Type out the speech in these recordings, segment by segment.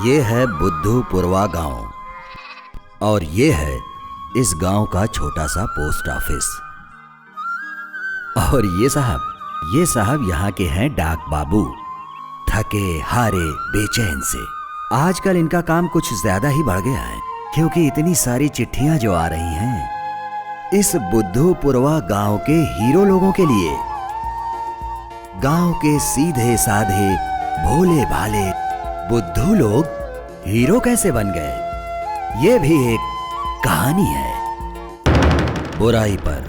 ये है बुद्धूपुरवा गांव और ये है इस गांव का छोटा सा पोस्ट ऑफिस। और ये साहब यहाँ के हैं डाक बाबू, थके हारे बेचैन से। आजकल इनका काम कुछ ज्यादा ही बढ़ गया है क्योंकि इतनी सारी चिट्ठियां जो आ रही हैं इस बुद्धूपुरवा गांव के हीरो लोगों के लिए। गांव के सीधे साधे भोले भाले बुद्धू लोग हीरो कैसे बन गए, ये भी एक कहानी है। बुराई पर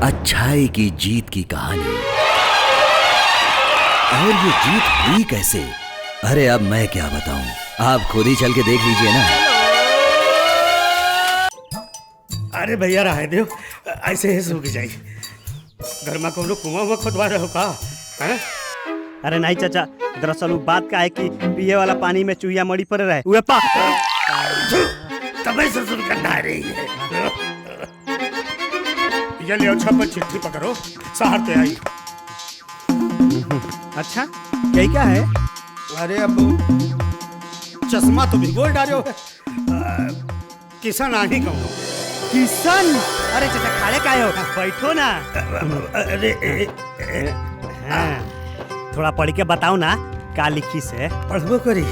अच्छाई की जीत की कहानी। और ये जीत हुई कैसे, अरे अब मैं क्या बताऊं, आप खुद ही चल के देख लीजिए ना। अरे भैया रहा दो, ऐसे ही सूख जाए। घर में कोनो कुआं खोदवा रहे हो का है? अरे नहीं चाचा, दरअसल वो बात का है कि पिए वाला पानी में चूहिया मड़ी पर रहे हुए पा तब से सुन करना रही है। ये ले अच्छा पर चिट्ठी पकड़ो, शहर पे आई। अच्छा यही क्या है? अरे अब चश्मा तो भिगोल डालो है। किसान आही कहूँ किशन। अरे चाचा खाले का हो, बैठो ना। अरे हाँ, थोड़ा पढ़ के बताओ ना का लिखी से। पढ़बो करी।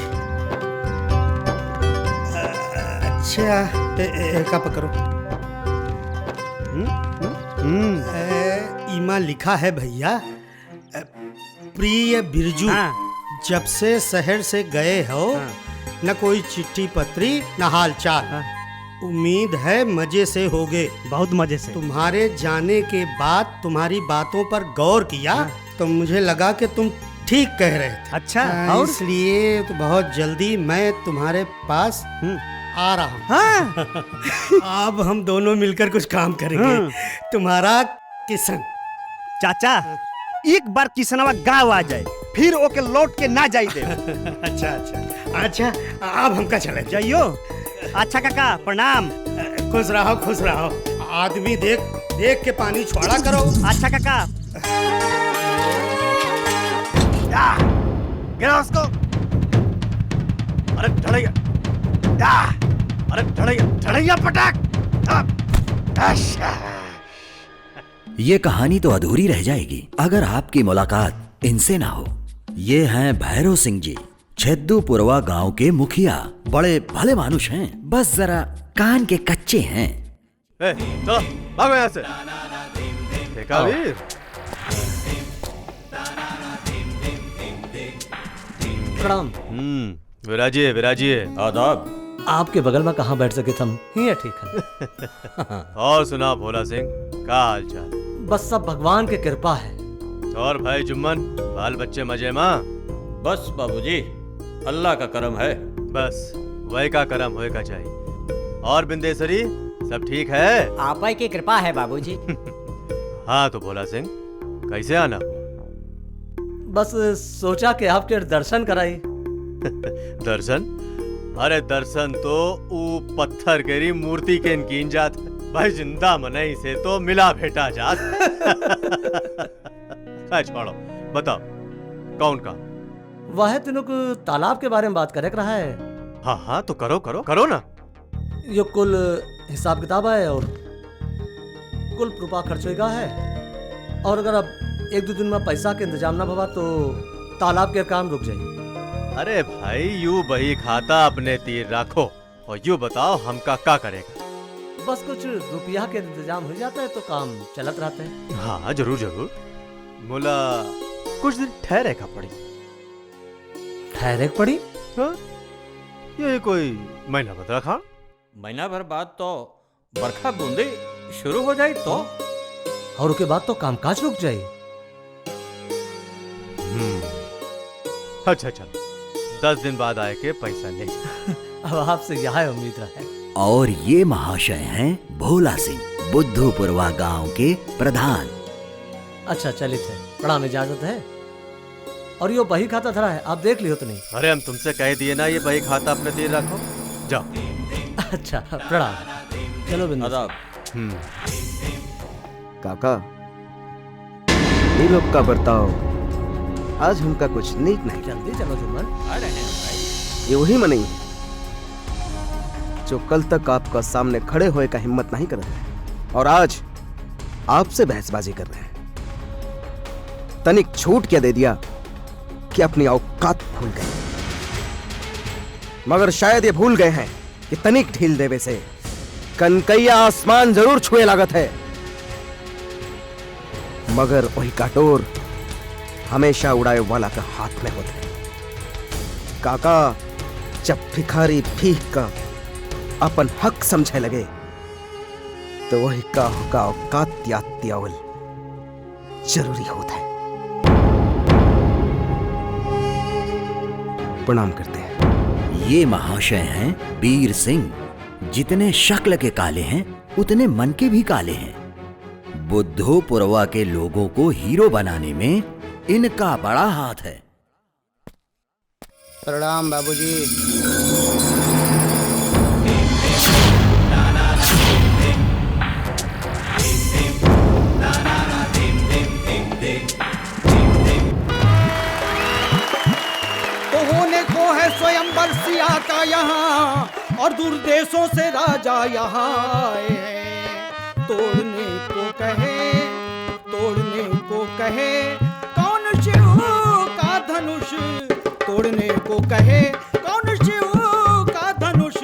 अच्छा का पकड़ो। इमा लिखा है भैया, प्रिय बिरजू, जब से शहर से गए हो न कोई चिट्ठी पत्री न हाल चाल। उम्मीद है मजे से होगे। बहुत मजे से। तुम्हारे जाने के बाद तुम्हारी बातों पर गौर किया तो मुझे लगा कि तुम ठीक कह रहे थे। अच्छा, और इसलिए तो बहुत जल्दी मैं तुम्हारे पास आ रहा हूँ। हाँ। अब हम दोनों मिलकर कुछ काम करेंगे। तुम्हारा किशन। चाचा एक बार किसनवा गाँव आ जाए फिर ओके लौट के ना जाई दे। अच्छा अच्छा अच्छा, अब हमका चले जाइयो। अच्छा काका प्रणाम। खुश रहो खुश रहो। आदमी देख देख के पानी छोड़ा करो। अच्छा काका। गिरा उसको। अरे ढड़ैया, अरे ढड़ैया पटाक। ये कहानी तो अधूरी रह जाएगी अगर आपकी मुलाकात इनसे ना हो। ये हैं भैरव सिंह जी, छेद्दूपुरवा गांव के मुखिया। बड़े भले मानुष हैं, बस जरा कान के कच्चे हैं। चलो भागो यहाँ से। देखा वीर, प्रणाम। विराजिए विराजिए। आदाब। आपके बगल में कहाँ बैठ सके हम, ये ठीक है। और सुना भोला सिंह, क्या हाल चाल? बस सब भगवान की कृपा है। और भाई जुम्मन, बाल बच्चे मजे में? बस बाबूजी, अल्लाह का करम है। बस वही का करम होए का चाहिए। और बिंदेश्वरी सब ठीक है? आप ही की कृपा है बाबूजी। हाँ तो भोला सिंह कैसे आना? बस सोचा कि आपके दर्शन कराई। दर्शन? अरे दर्शन तो ऊ पत्थर केरी मूर्ति के इनकीन जात भाई, जिंदा मनई से तो मिला भेटा जात। छोड़ो, बताओ कौन का? वह तीनों को तालाब के बारे में बात करे रहा है। हाँ हाँ तो करो करो करो ना। ये कुल हिसाब किताब है और कुल रुपया खर्च होगा है। और अगर अब एक दो दिन में पैसा के इंतजाम ना हुआ तो तालाब के काम रुक जाए। अरे भाई यू बही खाता अपने तीर रखो और यू बताओ हमका क्या करेगा? बस कुछ रुपया के इंतजाम हो जाता है तो काम चलत रहता है। हाँ जरूर जरूर। मुला कुछ दिन ठहरे का पड़ी। ठहरे पड़ी? हाँ? ये कोई महीना बदला खा। महीना भर बाद तो बरखा बूंदे शुरू हो जाए तो, और उसके बाद तो कामकाज रुक जाए। अच्छा चलो 10 दिन बाद आए के पैसा ले। अब आपसे यह उम्मीद है। और ये महाशय हैं भोला सिंह, बुद्धूपुरवा गांव के प्रधान। अच्छा चलित है, प्रणाम, इजाजत है। और यो बही खाता धरा है, आप देख लियो तो नहीं? अरे हम तुमसे कह दिए ना ये बही खाता अपने तीर रखो, जाओ। अच्छा प्रणाम, चलो बिंदु। आदाब। काका, ये लोग का बर्ताव आज हमका कुछ नीक नहीं। जल्दी चलो जुम्मन। आ रहे हैं भाई। ये वही मनी है जो कल तक आपका सामने खड़े होए का हिम्मत नहीं कर रहे और आज आपसे बहसबाजी कर रहे हैं। तनिक छूट क्या दे दिया कि अपनी औकात भूल गए, मगर शायद ये भूल गए हैं कि तनिक ढील देवे से कनकैया आसमान जरूर छुए लागत है, मगर वही काटोर हमेशा उड़ाए वाला का हाथ में होता है। काका जब भिखारी भीख का अपन हक समझे लगे तो वही का औकात त्यागल जरूरी होता है। प्रणाम करते हैं। ये महाशय हैं बीर सिंह। जितने शक्ल के काले हैं उतने मन के भी काले हैं। बुद्धोपुरवा के लोगों को हीरो बनाने में इनका बड़ा हाथ है। प्रणाम बाबूजी। तो होने को है स्वयंवर सिया का यहाँ, और दूर देशों से राजा यहाँ आए हैं। तोड़ने को कहे कौन शिव का धनुष, तोड़ने को कहे कौन शिव का धनुष,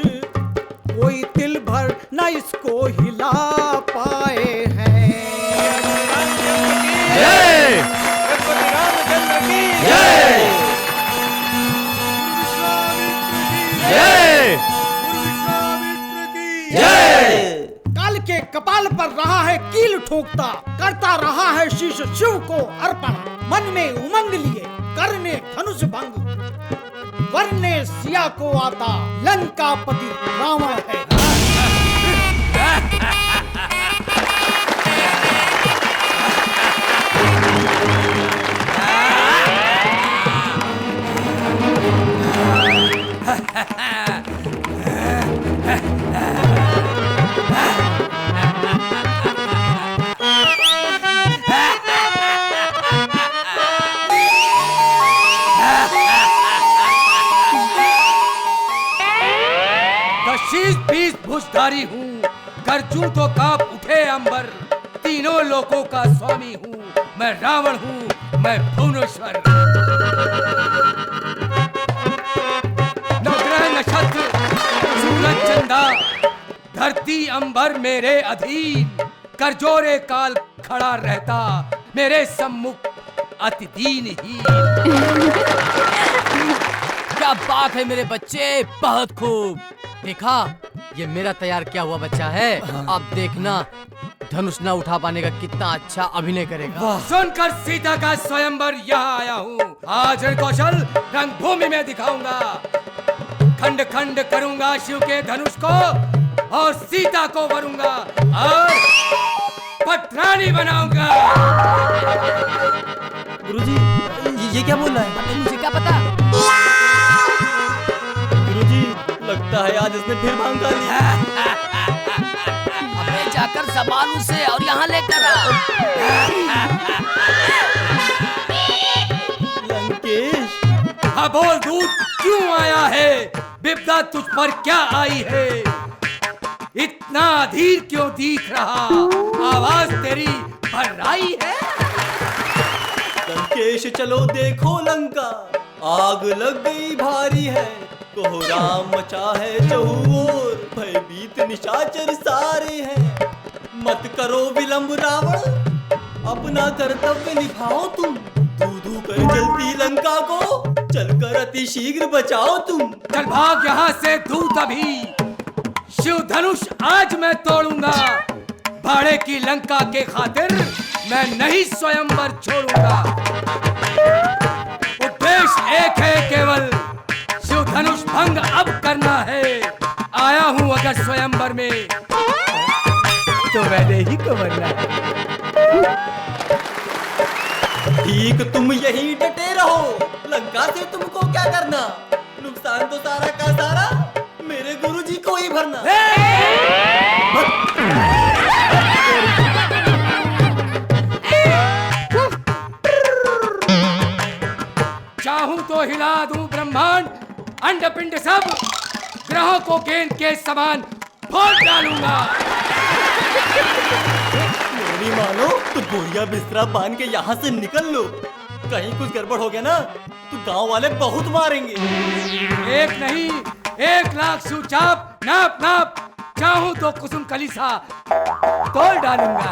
कोई तिल भर न इसको हिला पाए हैं। जय जय जय जय। काल के कपाल पर रहा है कील ठोकता, करता रहा है शीश शिव को अर्पण। मन में उमंग लिए करने धनुष भंग, वरने सिया को आता लंकापति रावण है। भुजधारी हूँ, गर्जूं तो कांप उठे अंबर। तीनों लोकों का स्वामी हूँ, मैं रावण हूँ, मैं भुवनेश्वर। नवग्रह नक्षत्र सूरज चंदा, धरती अंबर मेरे अधीन। करजोरे काल खड़ा रहता, मेरे सम्मुख अति दीनहीन। क्या बात है मेरे बच्चे, बहुत खूब। देखा, ये मेरा तैयार किया हुआ बच्चा है। अब देखना धनुष न उठा पाने का कितना अच्छा अभिनय करेगा। सुनकर सीता का स्वयंवर यहाँ आया हूँ। आज कौशल रंगभूमि में दिखाऊंगा। खंड खंड करूंगा शिव के धनुष को और सीता को वरूंगा और पटरानी बनाऊंगा। गुरुजी, ये क्या बोल रहा है? मुझे क्या पता। लगता है आज इसने फिर भांग खा ली। अबे जाकर संभाल उसे और यहाँ लेकर आ। लंकेश, हाँ बोल दूध क्यों आया है? विपदा तुझ पर क्या आई है? इतना अधीर क्यों दिख रहा? आवाज तेरी भर्राई है। लंकेश चलो देखो लंका, आग लग गई भारी है। कोहराम मचा है चहुओर, भयभीत निशाचर सारे हैं। मत करो विलंब रावण, अपना कर्तव्य निभाओ तुम। धू कर जलती लंका को, चलकर अति शीघ्र बचाओ तुम। चल भाग यहाँ से दूत अभी। शिव धनुष आज मैं तोड़ूंगा। भाड़े की लंका के खातिर मैं नहीं स्वयंवर छोड़ूंगा। उद्देश्य एक है केवल, शिव धनुष भंग अब करना है। आया हूं अगर स्वयंवर में तो मैंने ही को मरना है। ठीक तुम यही डटे रहो, लंका से तुमको क्या करना? नुकसान तो सारा का सारा मेरे गुरुजी को ही भरना। चाहूं तो हिला दूं ब्रह्मांड, अंड पिंड सब ग्रहों को गेंद के समान फोड़ डालूंगा। मेरी मानो तो बोरिया बिस्तरा बांध के यहाँ से निकल लो। कहीं कुछ गड़बड़ हो गया ना तो गांव वाले बहुत मारेंगे। एक नहीं 1 लाख सूचाप नाप नाप चाहूं तो कुसुम कलीसा तोड़ डालूंगा।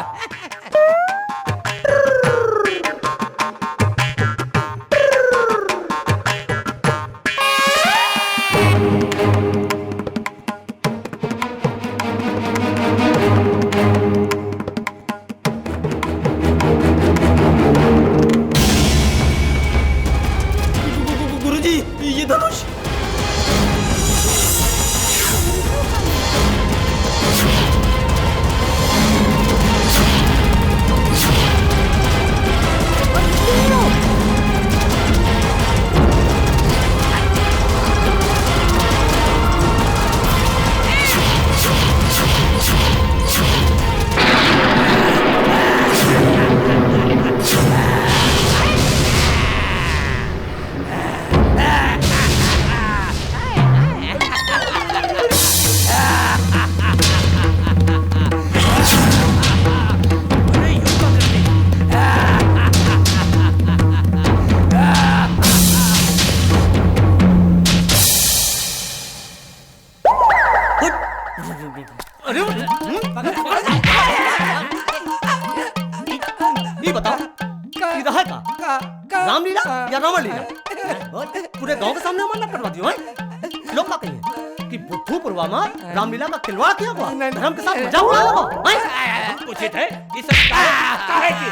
गुरुजी ये धनुष। ये बताओ ये रहा का रामलीला या रावणलीला? पूरे गांव के सामने मरना पड़वा दियो हैं? लोग क्या कहेंगे कि बुद्धूपुरवा में रामलीला का खिलवाड़ किया हुआ, धर्म के साथ मजाक उड़ाया हुआ हैं? उचित है ये सब काहे की?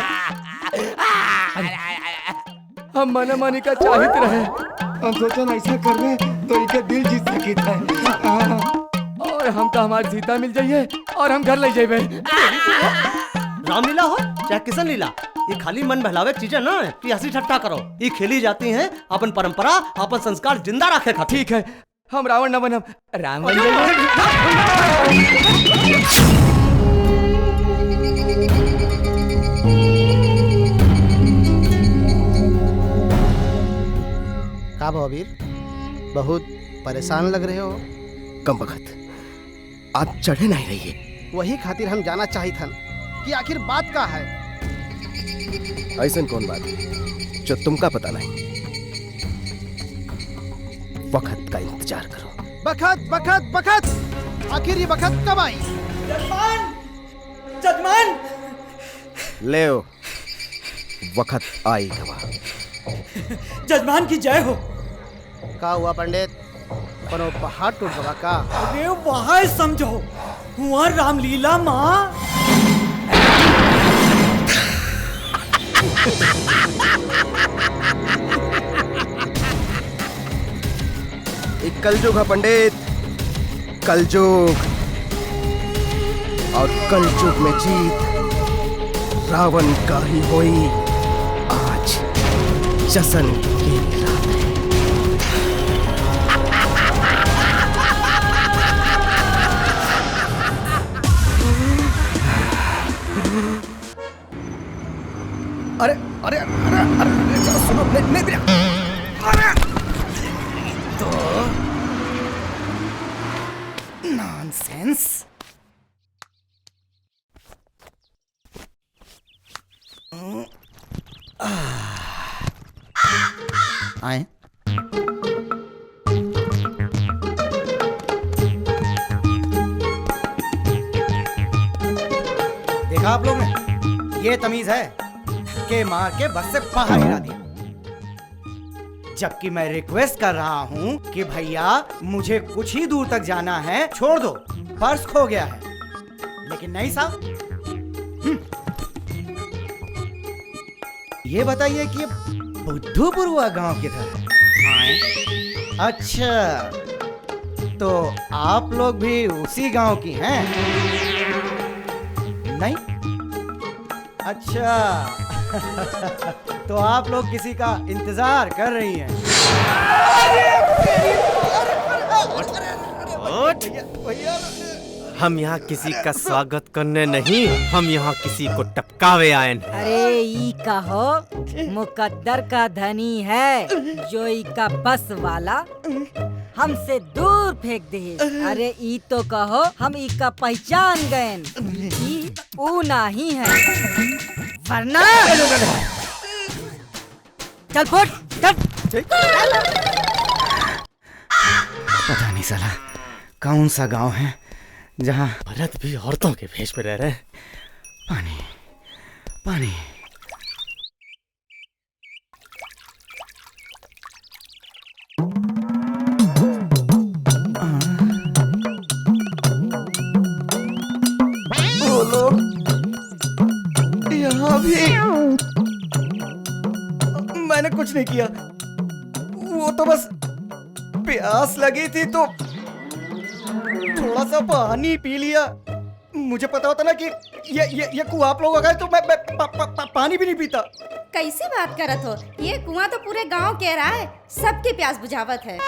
हम मना मानी का चाहत रहे हम सोचन ऐसा कर रहे तो इनके दिल जीत सकी था। और हम तो हमारी सीता मिल जाइए और हम घर ले जाइए। रामलीला हो चाहे किशन लीला, ये खाली मन बहलावे चीजें ना है कि हंसी ठट्ठा करो। ये खेली जाती हैं अपन परंपरा अपन संस्कार जिंदा रखे खातिर। ठीक है हम रावण न बनब राम बन का भावीर बहुत परेशान लग रहे हो? कम वक्त आप चढ़े नहीं रहिए। वही खातिर हम जाना चाहिए था कि आखिर बात का है। ऐसा कौन बात है जो तुमका पता नहीं? वक्त का इंतजार करो। बखत बखत बखत आखिर ये बखत कब आई? जजमान जजमान ले वक्त आई गवा। जजमान की जय हो। का हुआ पंडित? कोनो पहाड़ टूट गवा का? अरे वहाँ समझो हुआ रामलीला माँ। एक कलयुग है पंडित, कलयुग। और कलयुग में जीत रावण का ही हुई। आज जश्न की रात है। अरे अरे अरे अरे सुनो नहीं अरे तो नॉनसेंस। आए देखा आप लोग ने, ये तमीज है के मार के बस से बाहर गिरा दिया। जबकि मैं रिक्वेस्ट कर रहा हूँ कि भैया मुझे कुछ ही दूर तक जाना है, छोड़ दो, पर्स खो गया है। लेकिन नहीं साहब, ये बताइए कि बुद्धूपुरवा गांव किधर है? अच्छा, तो आप लोग भी उसी गांव की हैं? नहीं? अच्छा तो आप लोग किसी का इंतजार कर रही हैं। हम यहाँ किसी का स्वागत करने नहीं, हम यहाँ किसी को टपकावे आए हैं। अरे ई कहो मुकद्दर का धनी है जो ई का बस वाला हमसे दूर फेंक दे। अरे ई तो कहो हम ई का पहचान गए, ई ऊ नहीं है, वरना चल फुट चल। पता नहीं साला कौन सा गांव है जहाँ भरत भी औरतों के भेष पे रह रहे हैं। पानी पानी। वो लोग यहाँ भी। मैंने कुछ नहीं किया, वो तो बस प्यास लगी थी तो थोड़ा सा पानी पी लिया। मुझे पता होता ना कि ये कुआं आप लोग अगर तो मैं पानी भी नहीं पीता। कैसी बात करत हो, ये कुआं तो पूरे गांव कह रहा है, सबकी प्यास बुझावत है।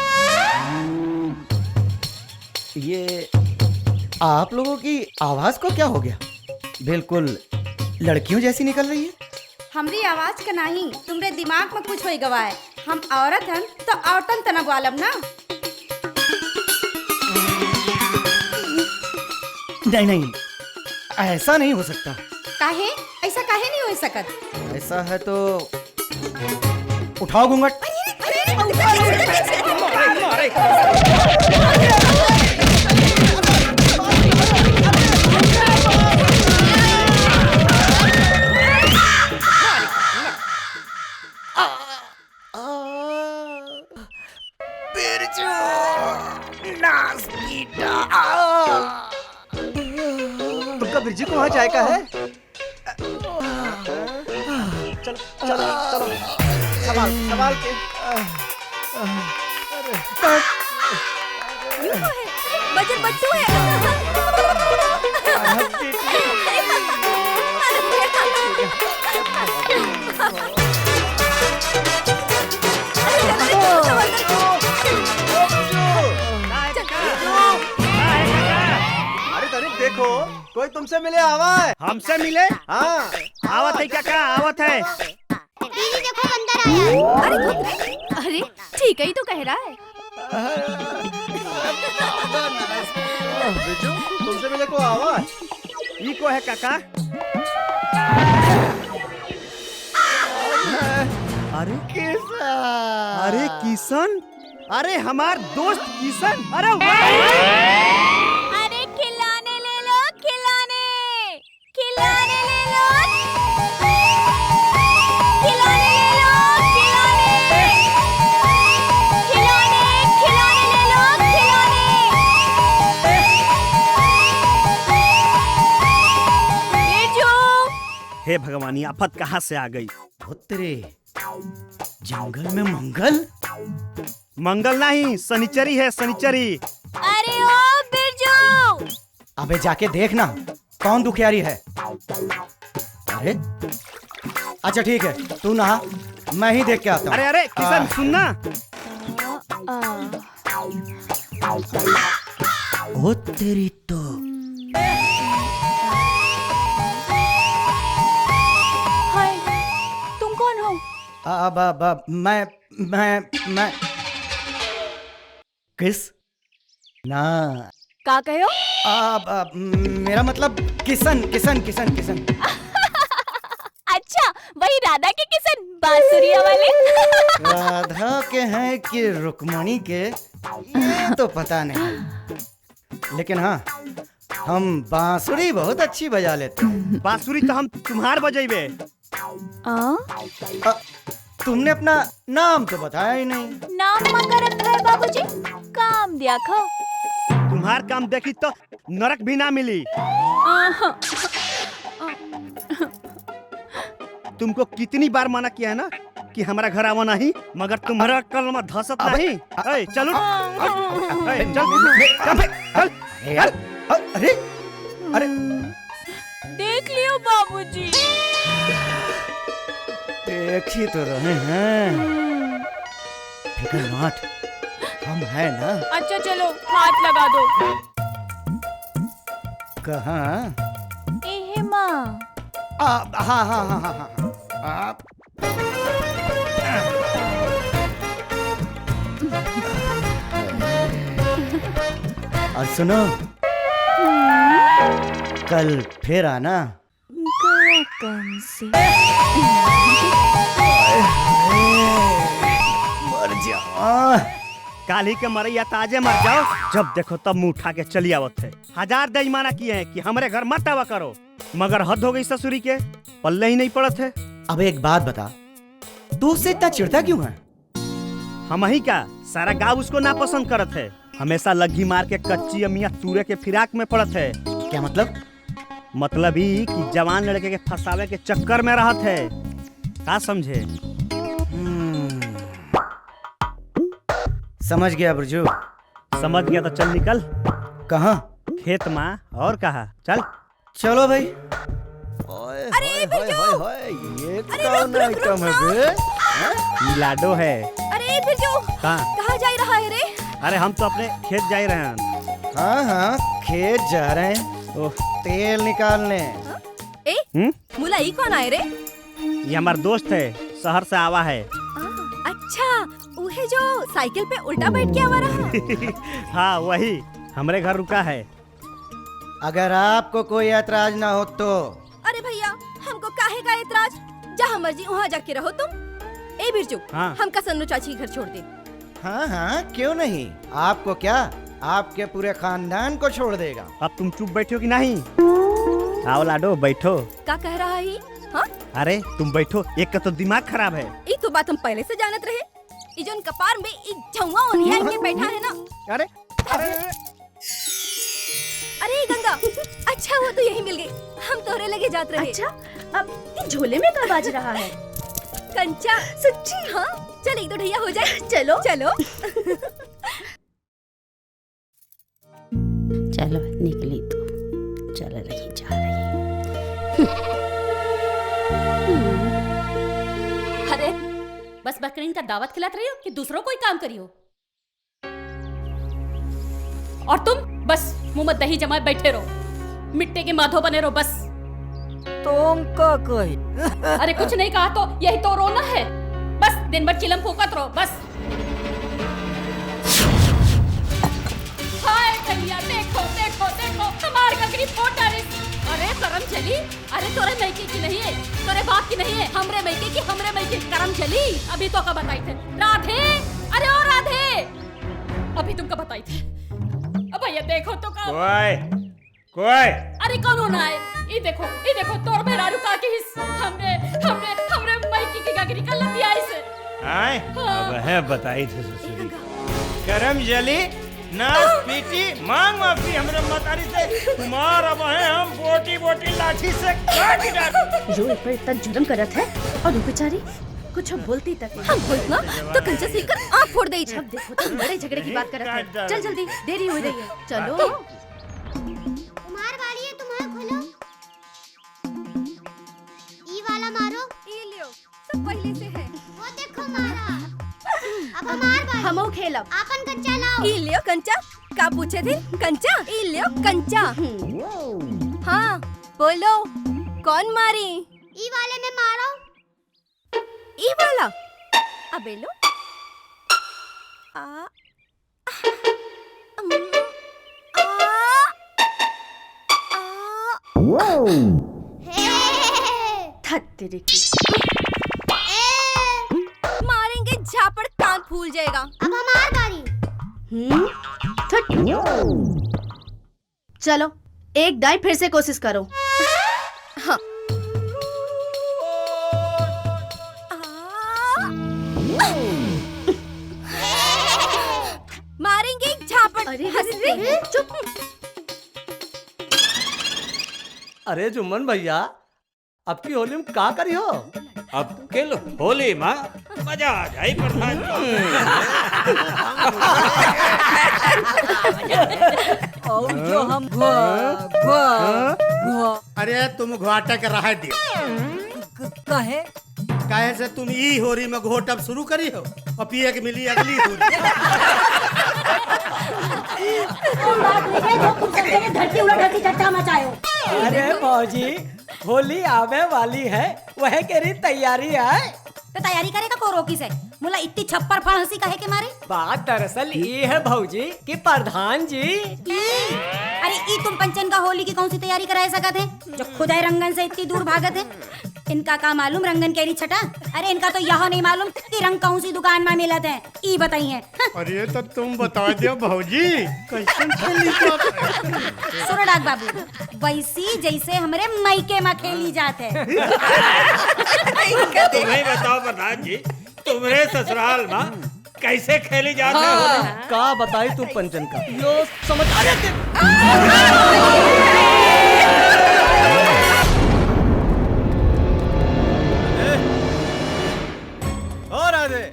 ये आप लोगों की आवाज को क्या हो गया? बिल्कुल लड़कियों जैसी निकल रही है। हमरी आवाज का नहीं, तुमरे दिमाग में कुछ हो गवा है। हम औरत हन तो औरतन तना ग्वालम ना। नहीं नहीं, ऐसा नहीं हो सकता। काहे? ऐसा काहे नहीं हो सकत? ऐसा है तो उठाओ घूंघट। तुमका बिरजू को वहाँ जाए का है? चलो चलो चलो, संभाल संभाल के। बजर बट्टू है। देखो कोई तुमसे मिले आवा है। हमसे मिले? हाँ आवत है क्या आवत है। दीदी देखो अंदर आया। अरे ठीक है ही तो कह रहा है। बिरजू तुमसे मिले को आवा है। ई को है काका? अरे किशन। अरे किशन, अरे हमार दोस्त किशन। अरे खिलाने ले लो, खिलाने खिलाने ले लो, खिलाने ले लो, खिलाने खिलाने ले लो, खिलाने। हे भगवान, ये आफत कहाँ से आ गई? तेरे जंगल में मंगल? मंगल नहीं, शनिचरी है, शनिचरी। अरे ओ बिरजू, अबे जाके देखना कौन दुखियारी है। अरे अच्छा ठीक है, तू नहा, मैं ही देख के आता हूँ। अरे अरे किशन सुनना। ओ तेरी तो। हाय, तुम कौन हो? अब मैं किस ना का कहो? मेरा मतलब किशन किशन किशन किशन। अच्छा, वही राधा के किशन, बांसुरिया वाले। राधा के हैं कि रुक्मणी के, ये तो पता नहीं, लेकिन हाँ हम बांसुरी बहुत अच्छी बजा लेते हैं। बांसुरी तो हम तुम्हार बजेबे। तुमने अपना नाम तो बताया ही नहीं। नाम मगर है बाबूजी, काम देखो। तुम्हार काम देखी तो नरक भी ना मिली। तुमको कितनी बार मना किया है ना कि हमारा घर आवा नहीं, मगर तुम्हारा कलमा धसत नहीं। चलो चल। अरे अरे देख लियो बाबूजी। देख ही तो रहे हैं, फिक्र मत, हम है ना। अच्छा चलो हाथ लगा दो। कहाँ? एहे माँ। हाँ हाँ हाँ हाँ हाँ। और सुनो, कल फिर आना। मर जाओ। काली के मरैया ताजे मर जाओ, जब देखो तब मुंह उठा के चली आवत है। 1000 दईमाना किए हैं कि हमारे घर मत आवा करो, मगर हद हो गई ससुरी के, पल्ले ही नहीं पड़त है। अब एक बात बता, तू उससे इतना चिढ़ता क्यों है? हम ही का सारा गाँव उसको नापसंद करत है। हमेशा लग्गी मार के कच्ची अमिया तूरे के फिराक में पड़त है। क्या मतलब? मतलब ही कि जवान लड़के के फंसावे के चक्कर में रहत है। का समझे? समझ गया बिरजू। समझ गया तो चल निकल। कहाँ? खेत माँ और कहा चल। चलो भाई। अरे बिरजू, ये कौन आइटम है बे? लाडो है। अरे बिरजू, कहाँ जा रहा है रे? अरे हम तो अपने खेत जा रहे हैं। हाँ हाँ, खेत जा रहे हैं। तेल निकालने। मुला ही कौन आए रे? ये हमारा दोस्त है, शहर से आवा है। अच्छा, उहे जो साइकिल पे उल्टा बैठ के आवा रहा। हाँ वही, हमारे घर रुका है। अगर आपको कोई ऐतराज ना हो तो। अरे भैया, हमको काहे का ऐतराज? जहाँ मर्जी वहाँ जाके रहो तुम। ए बिरजू, हमका सन्नू चाची घर छोड़ दे। हाँ हाँ, क्यों नहीं? आपको क्या, आपके पूरे खानदान को छोड़ देगा। अब तुम चुप बैठो कि नहीं? आओ लाडो बैठो। क्या कह रहा है? हाँ? अरे तुम बैठो, एक का तो दिमाग खराब है। ये तो बात हम पहले से जानत रहे। ये जोन कपार में ये झुआ ओनिया के बैठा है ना। अरे अरे गंगा, अच्छा वो तो यही मिल गई। हम तोरे लगे जात रहे। अच्छा, अब ये झोले में क्या बाज रहा है? कंचा। सच्ची? हाँ, चल एक दो ढैया हो जाए। चलो चलो। चलो निकली तो चल रही जा रही। अरे बस बकरीन का दावत खिलाते रही हो कि दूसरों कोई काम करी हो? और तुम बस मुंह में दही जमाए बैठे रहो, मिट्टी के माधो बने रहो बस। तुम का कही? अरे कुछ नहीं कहा तो यही तो रोना है। बस दिन भर चिलम फूकत रहो बस। हाय कलिया, देखो देखो देखो हमार गगरी फोटा रे। अरे करम चली, अरे तोरे मैके की नहीं है, तोरे बाप की नहीं है, हमरे मैके की, हमरे मैके की करम चली। अभी तो का बताई थे राधे। अरे ओ राधे, अभी तुमको बताई थे। अब ये देखो तो का कोई अरे कौन होना है? ये देखो तोर मेरा रुका के हिस हमरे मैके की गगरी का लंबी आई से। आए अब है बताई थे ससुरी। करम जली नाच पीटी मांग माफी हमरे मतारी से। तुम्हार अब है हम बोटी बोटी लाठी से काट डाल। जो एक पर इतना जुर्म करत है और वो बेचारी कुछ बोलती तक नहीं। हम बोलत ना तो कंचा से कर आंख फोड़ दे। अब देखो तुम बड़े झगड़े की बात करत है। चल जल्दी, देरी हो रही है। चलो। तुम्हार बारी है, तुम्हारा खोलो। ई वाला मारो। ई लियो, सब पहले से है। वो देखो मारा। अब हमार बारी। हमो खेलब। आपन कंचा लाओ। ई लियो कंचा। का पूछे थे? कंचा। ई लियो कंचा। हाँ बोलो, कौन मारी? ई वाले में मारो। ई वाला? अबे लो। तेरे की मारेंगे झापड़, कान फूल जाएगा। अब हमार बारी। चलो एक दाई फिर से कोशिश करो। हाँ। मारेंगे झापड़। अरे चुप। अरे जुम्मन भैया, अब की होली में का करी हो? अब के होली माँ मजा आ जाए प्रधान और जो हम अरे तुम घाटा के रहा कहे काहे से तुम ई होरी में घोटब शुरू करी हो और पिए के मिली अगली होरी। धरती उलट चट्टा मचायो। अरे मौजी, होली आवे वाली है, वह केरी तैयारी है। तो तैयारी करेगा को रोकी से मुला इतनी छप्पर फड़ हंसी कहे के मारे। बात दरअसल ये है भौजी कि प्रधान जी अरे ई तुम पंचन का होली की कौन सी तैयारी कराए सकत है जो खुदाई रंगन से इतनी दूर भागत है। इनका का मालूम रंगन केरी छटा। अरे इनका तो यह नहीं मालूम कि रंग कौन सी दुकान में मिलत है। ई बताइए। अरे तो तुम बता दो भौजी कैसन खेली सुनो डाक बाबू वैसी जैसे हमरे मायके में खेली जाते है। तुम्हें बताओ प्रधान जी तुम्हारे ससुराल में कैसे खेली जाती है? का बताई तू पंचन का यो समझ आ जाते। और आधे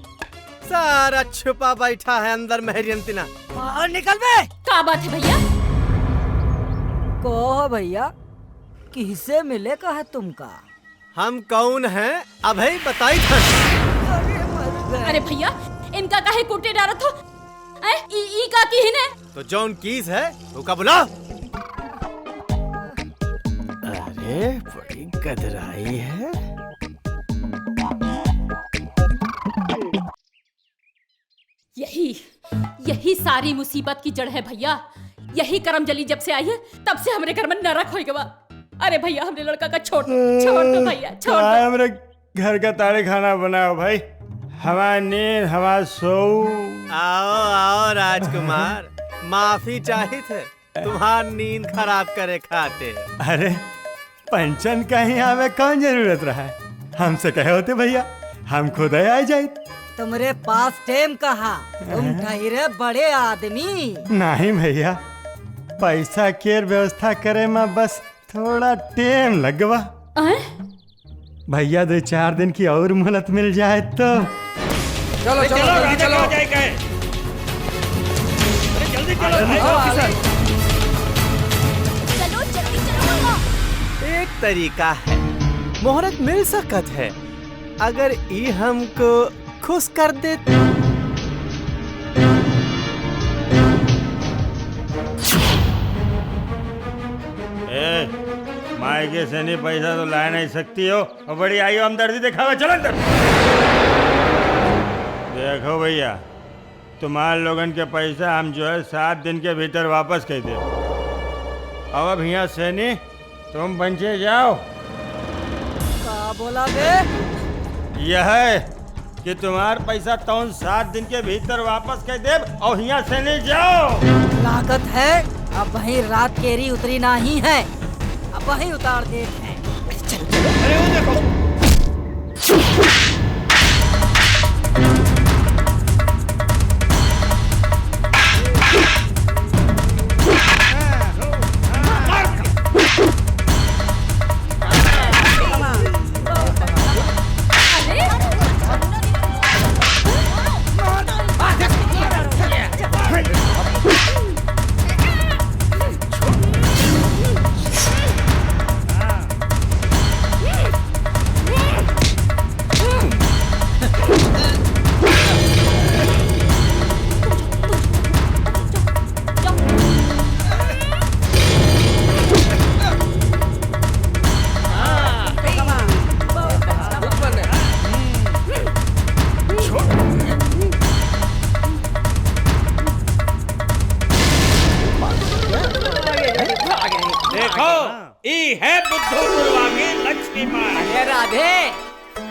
सारा छुपा बैठा है अंदर मेहरियंतिना। बाहर निकल बे। क्या बात है भैया? कहो भैया किससे मिले का है तुमका? हम कौन हैं अभी बताई था। अरे भैया इनका काहे कुटे डारत हो? ई का की ने? तो जॉन कीस है वो का बुला। अरे बड़ी गदराई है। यही सारी मुसीबत की जड़ है भैया। यही करम जली जब से आई है तब से हमरे घर में नरक हो गया। अरे भैया हमरे लड़का का छोड़ दो भैया छोड़ दो। हमरे घर का ताड़े खाना बनाओ भाई। हमारा नींद हमारा सो। आओ राजकुमार माफी चाहिए थे तुम्हारी नींद खराब करे खाते। अरे पंचन कहीं हमें कौन जरूरत रहा है? हमसे कहे होते भैया हम खुद ही आ जाए। तुम्हारे पास टेम कहा? तुम ठहरे बड़े आदमी। नहीं भैया पैसा के व्यवस्था करे में बस थोड़ा टेम लगवा। भैया 2-4 दिन की और मोहलत मिल जाए तो। चलो जल्दी चलो। जल्दी चलो। एक तरीका है मोहरत मिल सकत है अगर ये हमको खुश कर दे। मायके से नहीं पैसा तो ला नहीं सकती हो और बड़ी आई हो हमदर्दी दिखावा। चलो अंदर। देखो भैया तुम्हारे लोगन के पैसा हम जो है 7 दिन के भीतर वापस कर दे। अब यहाँ से नहीं तुम बंचे जाओ। का बोला बे? यह है कि तुम्हारा पैसा तो 7 दिन के भीतर वापस कर दे और यहाँ से नहीं जाओ। लागत है अब वही रात केरी उतरी नहीं है अब वही उतार दे है। अरे वो देखो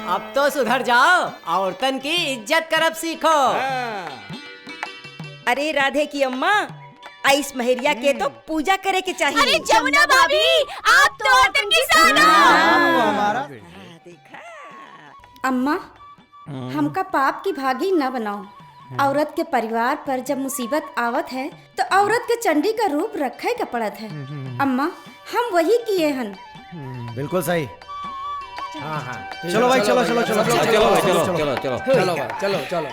अब तो सुधर जाओ औरतन की इज्जत करब सीखो। अरे राधे की अम्मा आइस महरिया के तो पूजा करे के चाहिए। अरे जमुना भाभी आप तो औरतन की शान हो। अम्मा हमका पाप की भागी न बनाओ। औरत के परिवार पर जब मुसीबत आवत है तो औरत के चंडी का रूप रखे का पड़त है। अम्मा हम वही किए हन। बिल्कुल सही। हाँ चलो भाई चलो चलो चलो चलो चलो भाई चलो चलो चलो चलो भाई चलो चलो।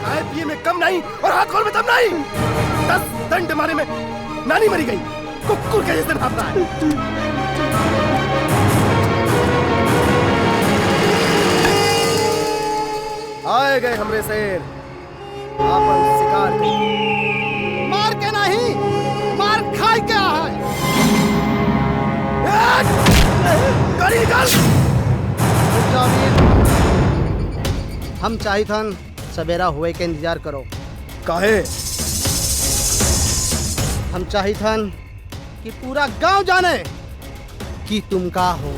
खाए पिए में कम नहीं और हाथ खोल में दम नहीं। 10 दंड मारे में नानी मरी गई, कुकुर के जैसे भाग रहा है। आए गए हमरे शेर, आपन शिकार के। मार के नहीं, मार खाई के है। गाड़ी निकाल। हम चाहिथन सवेरा हुए के इंतजार करो। काहे? हम चाहिथन कि पूरा गांव जाने कि तुम का हो।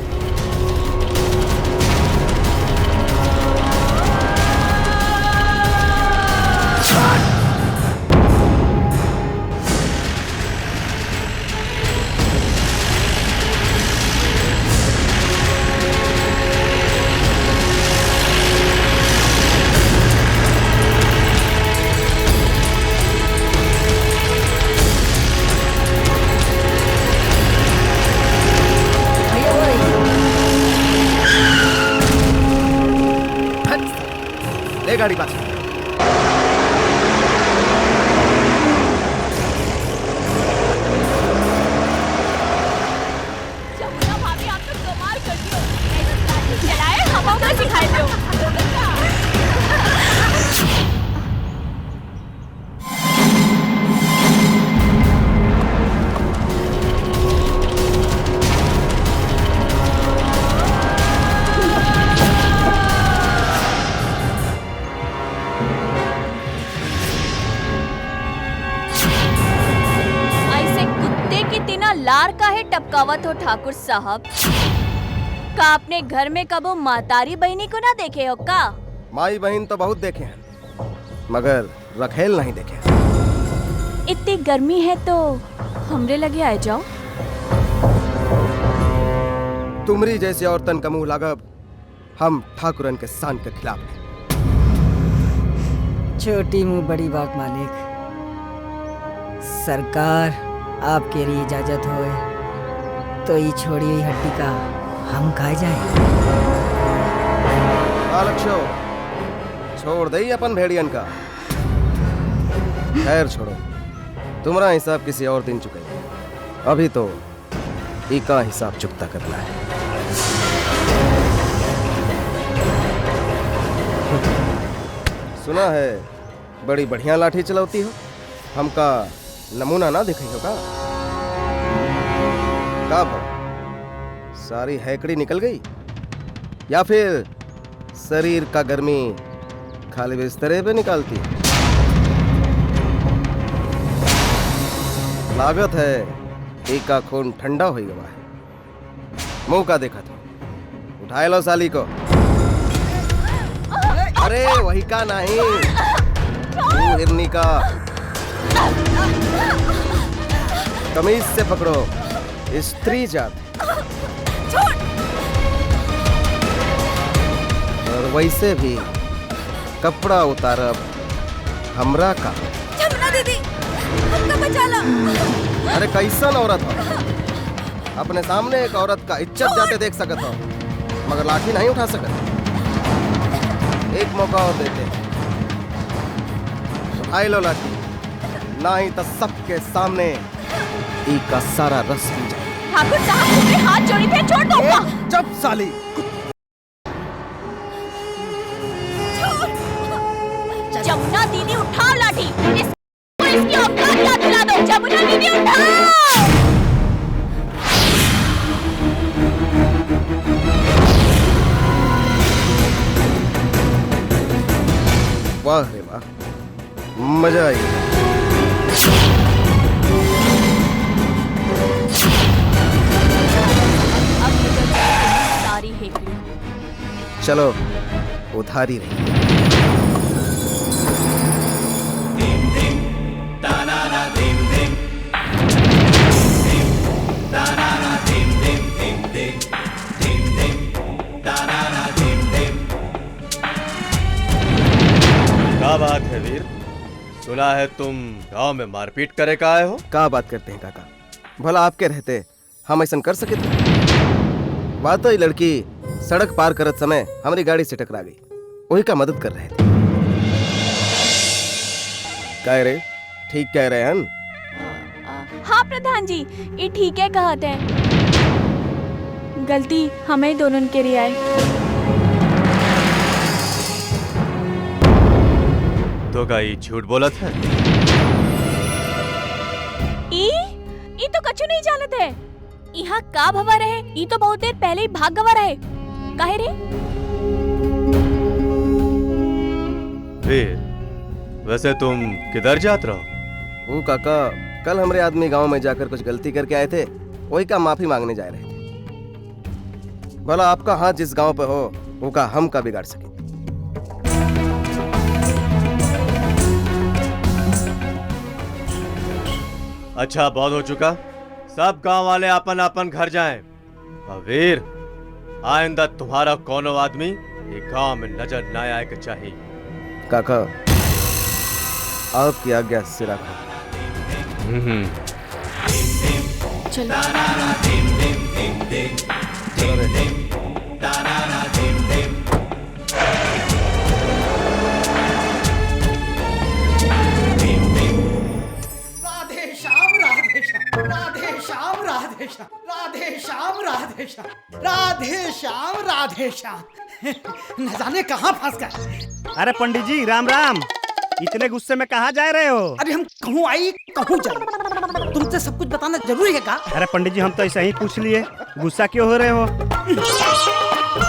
ले गाड़ी पास। जमुना भाभी आप तो कमाल करती हो। ऐसे लाठी चलाए हवा में सिखाए हो। लार का है टपकावत हो ठाकुर साहब। का अपने घर में कबो मातारी बहनी को ना देखे हो का? माई बहन तो बहुत देखे हैं, मगर रखेल नहीं देखे। इतनी गर्मी है तो हमरे लगे आ जाओ। तुमरी जैसे औरतन का मुंह लागब हम ठाकुरन के शान के खिलाफ हैं। छोटी मुंह बड़ी बात मालिक। सरकार आपके लिए इजाजत होए तो ये छोड़ी हुई हड्डी का हम खा जाए। बालक्षो, छोड़ दे अपन भेड़ियन का। खैर छोड़ो, तुम्हारा हिसाब किसी और दिन चुकेगा। अभी तो इका हिसाब चुकता करना है। सुना है बड़ी बढ़िया लाठी चलाती हो, हमका नमूना ना दिखाई होगा। का सारी हैकड़ी निकल गई या फिर शरीर का गर्मी खाली बिस्तरे पे निकालती है? लागत है एक का खून ठंडा हो गया है। मुंह का देखा था, उठाए लो साली को। अरे वही का नहीं, हिरनी का। कमीज से पकड़ो, स्त्री जात। और वैसे भी कपड़ा उतारब हमरा का। जमुना दीदी, हमका बचा लो। अरे कैसन औरत हो, अपने सामने एक औरत का इज्जत जाते देख सकत हो, मगर लाठी नहीं उठा सकत। एक मौका और देते, उठाई लो लाठी, नहीं तो सबके सामने एक का सारा रस पी जाए। ठाकुर साहब तुम्हें हाथ जोड़ी थे, छोड़ दो। जब साली जमुना दीदी उठाओ लाठी, इसकी औकात याद दिला दो। जमुना दीदी उठाओ। वाह रे वाह, मजा आई। सारी हेकड़ी चलो उधारी रही। क्या बात है वीर? सुना है तुम गांव में मारपीट करे का आए हो? क्या बात करते हैं काका, भला आपके रहते हम ऐसा कर सके थे? बात तो ये लड़की सड़क पार करत समय हमारी गाड़ी से टकरा गई, वही का मदद कर रहे थे। कह रहे ठीक कह रहे हैं। हाँ प्रधान जी, ये ठीक है कहते हैं। गलती हमें दोनों के लिए आई। तो का ये झूठ बोला था? ई तो कछु नहीं जानत है। यहाँ का भवा रहे, ई तो बहुत देर पहले ही भाग गवा रहे। काहे रे? वीर, वैसे तुम किधर जात रहो? वो काका कल हमारे आदमी गांव में जाकर कुछ गलती करके आए थे, वही का माफी मांगने जा रहे थे। भला आपका हाथ जिस गांव पे हो वो का हम का बिगाड़ सके। अच्छा, बहुत हो चुका। सब गांव वाले अपन अपन घर जाएं। और वीर, आइंदा तुम्हारा कोनो आदमी ये गांव में नजर न आए के चाहिए। काका आपकी आज्ञा से रखो। चलो। राधे श्याम राधे श्याम राधे श्याम राधे श्याम राधे श्याम राधे श्याम राधे श्याम राधे श्याम न जाने कहाँ फंस गए। अरे पंडित जी, राम राम। इतने गुस्से में कहाँ जा रहे हो? अरे हम कहूँ आई कहूँ जाए, तुमसे सब कुछ बताना जरूरी है का? अरे पंडित जी, हम तो ऐसा ही पूछ लिए, गुस्सा क्यों हो रहे हो?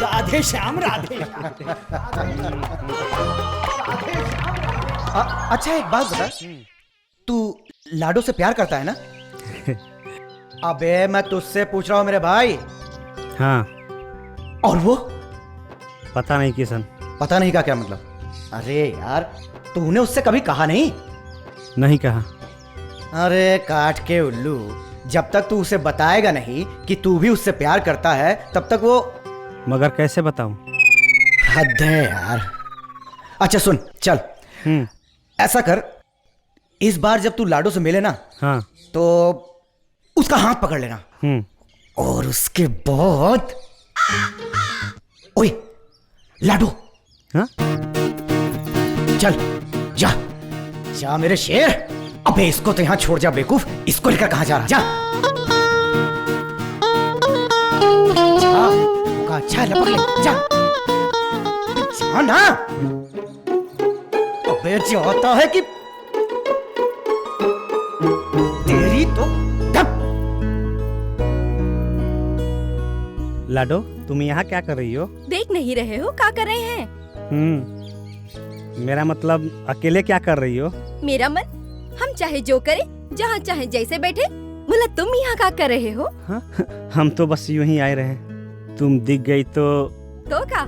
राधे श्याम राधे अच्छा एक बात बता, तू लाडो से प्यार करता है ना? अबे मैं तुझसे पूछ रहा हूँ मेरे भाई। हाँ। और वो? पता नहीं किशन। पता नहीं का क्या मतलब? अरे यार, तूने उससे कभी कहा नहीं? नहीं कहा। अरे काट के उल्लू, जब तक तू उसे बताएगा नहीं कि तू भी उससे प्यार करता है तब तक वो। मगर कैसे बताऊं? हद है यार। अच्छा सुन, चल ऐसा कर, इस बार जब तू लाडो से मिले ना, हाँ, तो उसका हाथ पकड़ लेना और उसके बाद ओए लाडो, हाँ? चल जा जा मेरे शेर। अबे इसको तो यहाँ छोड़ जा बेवकूफ, इसको लेकर कहाँ जा रहा? जा अच्छा लपक ले, जा जा ना। अबे जाता है कि तेरी तो लाडो, तुम यहाँ क्या कर रही हो? देख नहीं रहे हो क्या कर रहे हैं? मेरा मतलब अकेले क्या कर रही हो? मेरा मन, हम चाहे जो करे, जहाँ चाहे जैसे बैठे। बोला तुम यहाँ क्या कर रहे हो? हाँ? हम तो बस यूं ही आए रहे, तुम दिख गई तो का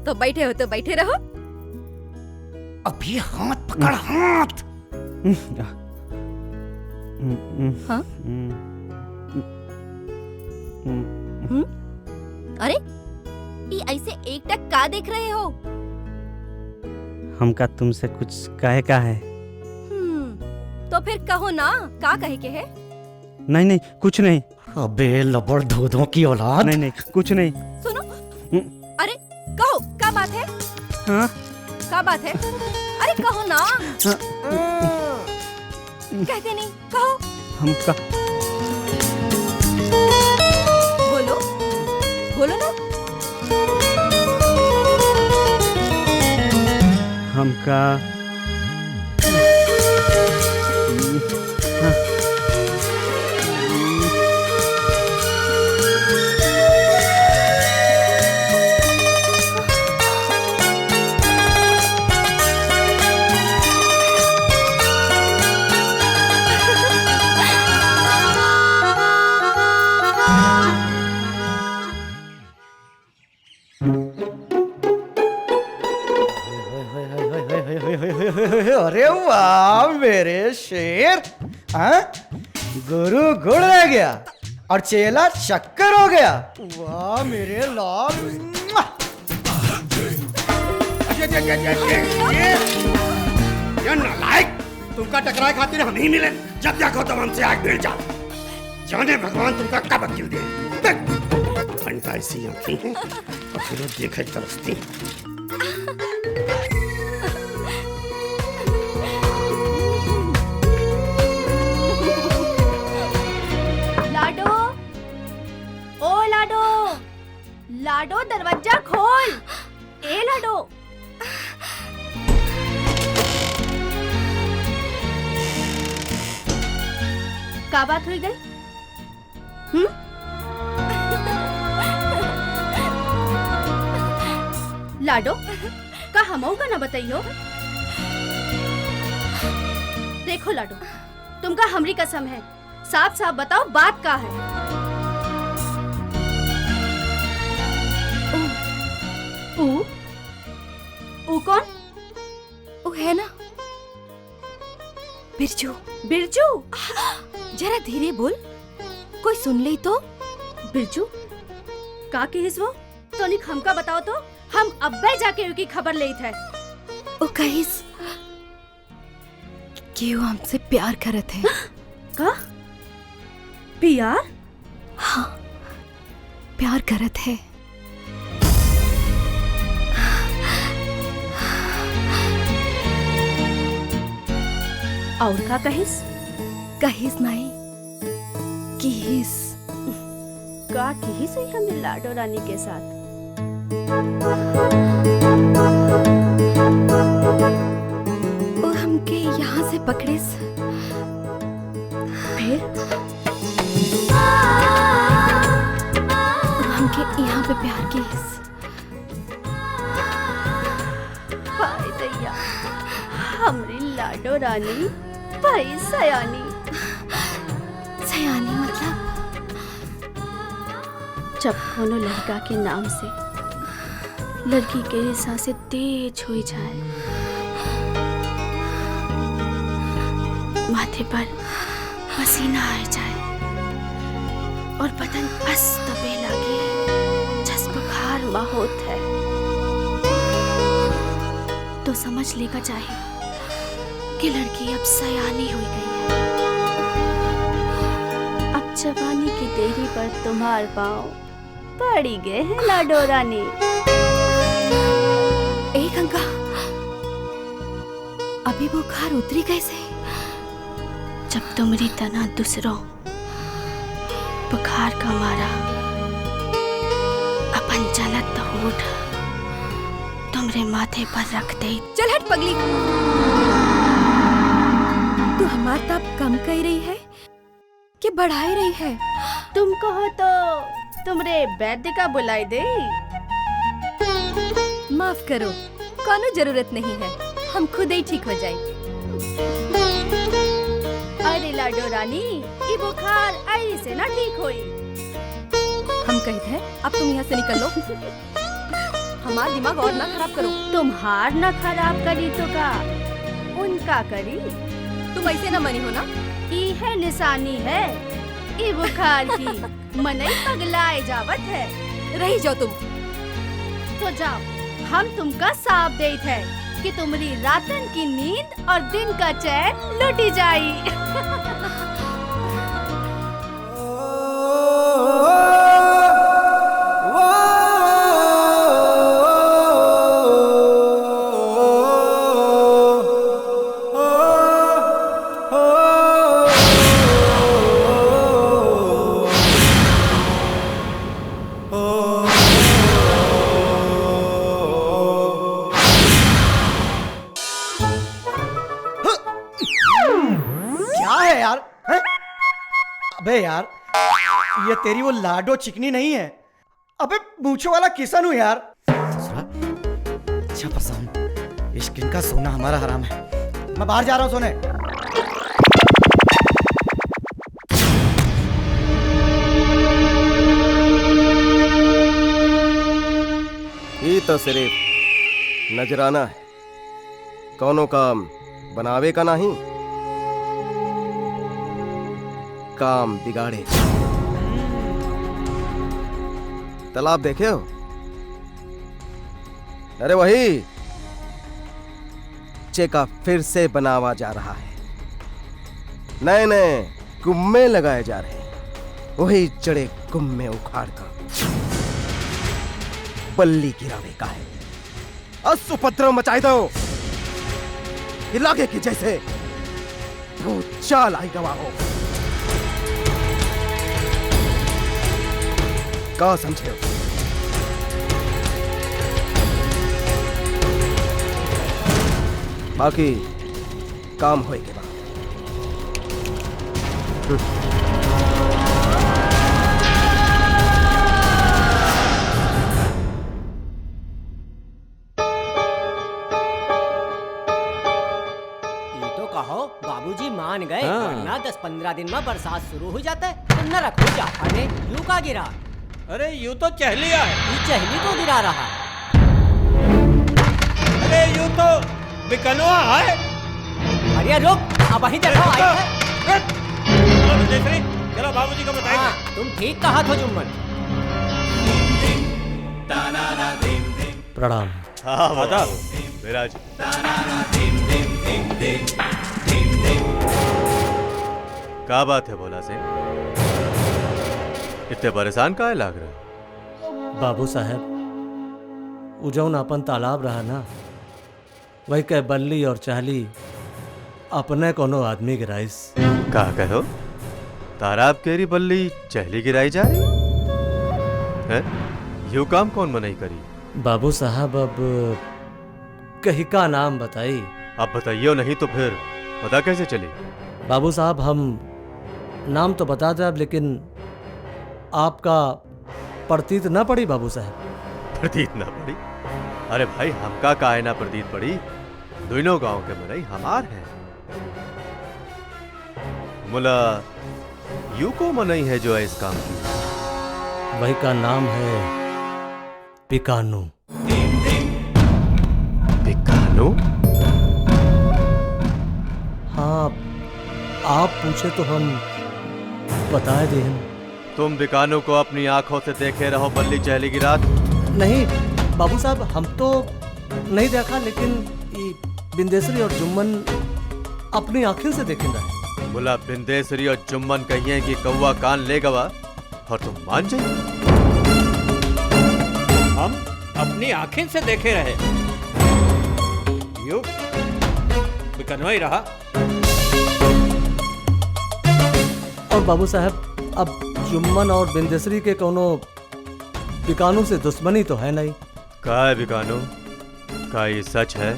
तो बैठे हो तो बैठे रहो। अभी हाथ पकड़, हाथ। हाँ? अरे ये ऐसे एक टक का देख रहे हो? हमका तुमसे कुछ कहे का है। तो फिर कहो ना, का कहे के है? नहीं नहीं, कुछ नहीं। अबे लबड़ धोधों की औलाद। नहीं नहीं, कुछ नहीं। सुनो, अरे कहो क्या बात है? हाँ? क्या बात है? अरे कहो ना। कहते नहीं, कहो। हमका बोलो बोलो ना। हमका अरे वाह मेरे शेर, हाँ? गुरु गुड़ रह गया और चेला शक्कर हो गया। वाह मेरे लाल। ये नालायक, तुमका टकराए खातिर हम ही मिले। जब देखो तब हमसे आग भिड़ जाओ। जाने भगवान तुमका कब अक्ल दे। घंटा ऐसी आंखें हैं और फिर देखे तरसती। लाडो दरवाजा खोल। ए लाडो। का बात हुई गई? लाडो का हमऊ का ना बताइयो। देखो लाडो, तुमका हमरी कसम है, साफ साफ बताओ बात का है। ऊ कौन? वो है ना बिरजू। बिरजू? जरा धीरे बोल, कोई सुन ले तो। बिरजू का कहिस वो? तोनिक हमका बताओ तो हम अब्बे जाके उनकी खबर लेत है। वो कहिस कि वो हमसे प्यार करत है। का? प्यार? हाँ, प्यार करत है। और का कहिस? कहिस नहीं, किहिस। का किहिस हुई हमें लाडो रानी के साथ? वो हमके यहाँ से पकड़िस, फिर हमके यहाँ पे प्यार किहिस। हाय दैया, हमरी लाडो रानी भाई सयानी। सयानी मतलब? जब कोनो लड़का के नाम से लड़की के सांसें तेज हो जाए, माथे पर पसीना आ जाए और बदन अस्त पे लगे जस बुखार माहौत है, तो समझ लेगा चाहिए कि लड़की अब सयानी हो गई है। अब जवानी की देरी पर तुम्हार पाँव पड़ी गए हैं लाडो रानी। ए गंगा, अभी बुखार उतरी कैसे? जब तुम्हारी तना दूसरों बुखार का मारा अपन जलत होठ तुम्हारे माथे पर रख दे। चल हट पगली, तू हमार ताप कम कर रही है कि बढ़ाई रही है? तुम कहो तो तुमरे वैद्य का बुलाई दे। माफ करो, कोनो जरूरत नहीं है, हम खुद ही ठीक हो जाए। अरे लाडो रानी, ये बुखार ऐसे ना ठीक होई। हम कहते हैं अब तुम यहाँ से निकल लो। हमारा दिमाग और ना खराब करो। तुम्हार ना खराब करी तो का उनका करी। तुम ऐसे ना मनी हो ना? ये है निशानी है ये बुखार की। मनई पगलाए जावत है। रही जाओ तुम। तो जाओ, हम तुमका साफ देत है कि तुम्हारी रातन की नींद और दिन का चैन लुटी जाई। अबे यार, ये तेरी वो लाडो चिकनी नहीं है, अबे मूंछों वाला किशन हूँ यार। अच्छा पसंद, इश्क इनका सोना हमारा हराम है। मैं बाहर जा रहा हूँ सोने। ये तो सिर्फ नजराना है, कौनों काम बनावे का नहीं, काम बिगाड़े। तालाब देखे हो? अरे वही चेका फिर से बनावा जा रहा है, नए नए गुम्मे लगाए जा रहे हैं। वही जड़े गुम्मे उखाड़ कर बल्ली गिरावे का है। असुपद्रव मचाई दो, इलाके की जैसे भूत चाल आई गवा हो। का समझे हो? बाकी काम होए के बाद। तो कहो बाबूजी मान गए, वरना 10-15 दिन में बरसात शुरू हो जाता है। तुम न रखो जाफा ने यूं का गिरा। अरे यूं तो चहलिया है। ये चहली को गिरा रहा। अरे यूं तो बिकनवा है। अरे रुक, अब वहीं देखो आई है। चलो विदेशी, चलो बाबूजी को बताएंगे। तुम ठीक कहा था जुम्मन। प्रणाम। हाँ बता विराज। क्या बात है भोला सिंह, इतने परेशान काहे लाग रहे? बाबू साहब, उ जौन अपन तालाब रहा ना, वही कह बल्ली और चाहली अपने कोनो आदमी के राइस। का कहो तालाब केरी बल्ली चहली गिराई जा रही है? यू काम कौन मनाई करी? बाबू साहब अब कहीं का नाम बताई। अब बताइयो नहीं तो फिर पता कैसे चले? बाबू साहब हम नाम तो बता दे, लेकिन आपका प्रतीत ना पड़ी बाबू साहब। प्रतीत ना पड़ी? अरे भाई हमका काहे ना प्रतीत पड़ी, दोनों गांव के मनई हमार हैं। मुला यू को मनई है जो है इस काम की? वही का नाम है पिकानू। पिकानू? हाँ, आप पूछे तो हम बता दें। तुम बिकानू को अपनी आंखों से देखे रहो बल्ली चहली की रात? नहीं बाबू साहब, हम तो नहीं देखा, लेकिन बिंदेश्वरी और जुम्मन अपनी आंखें से देखेंगे। बोला बिंदेश्वरी और जुम्मन कहिए कि कौवा कान ले गवा और तुम मान जाइए? हम अपनी आंखें से देखे रहे, यू बिकनवा ही रहा। और बाबू साहब, अब जुम्मन और बिंदेश्वरी के कोनो बिकानू से दुश्मनी तो है नहीं। का है बिकानू? का ये सच है?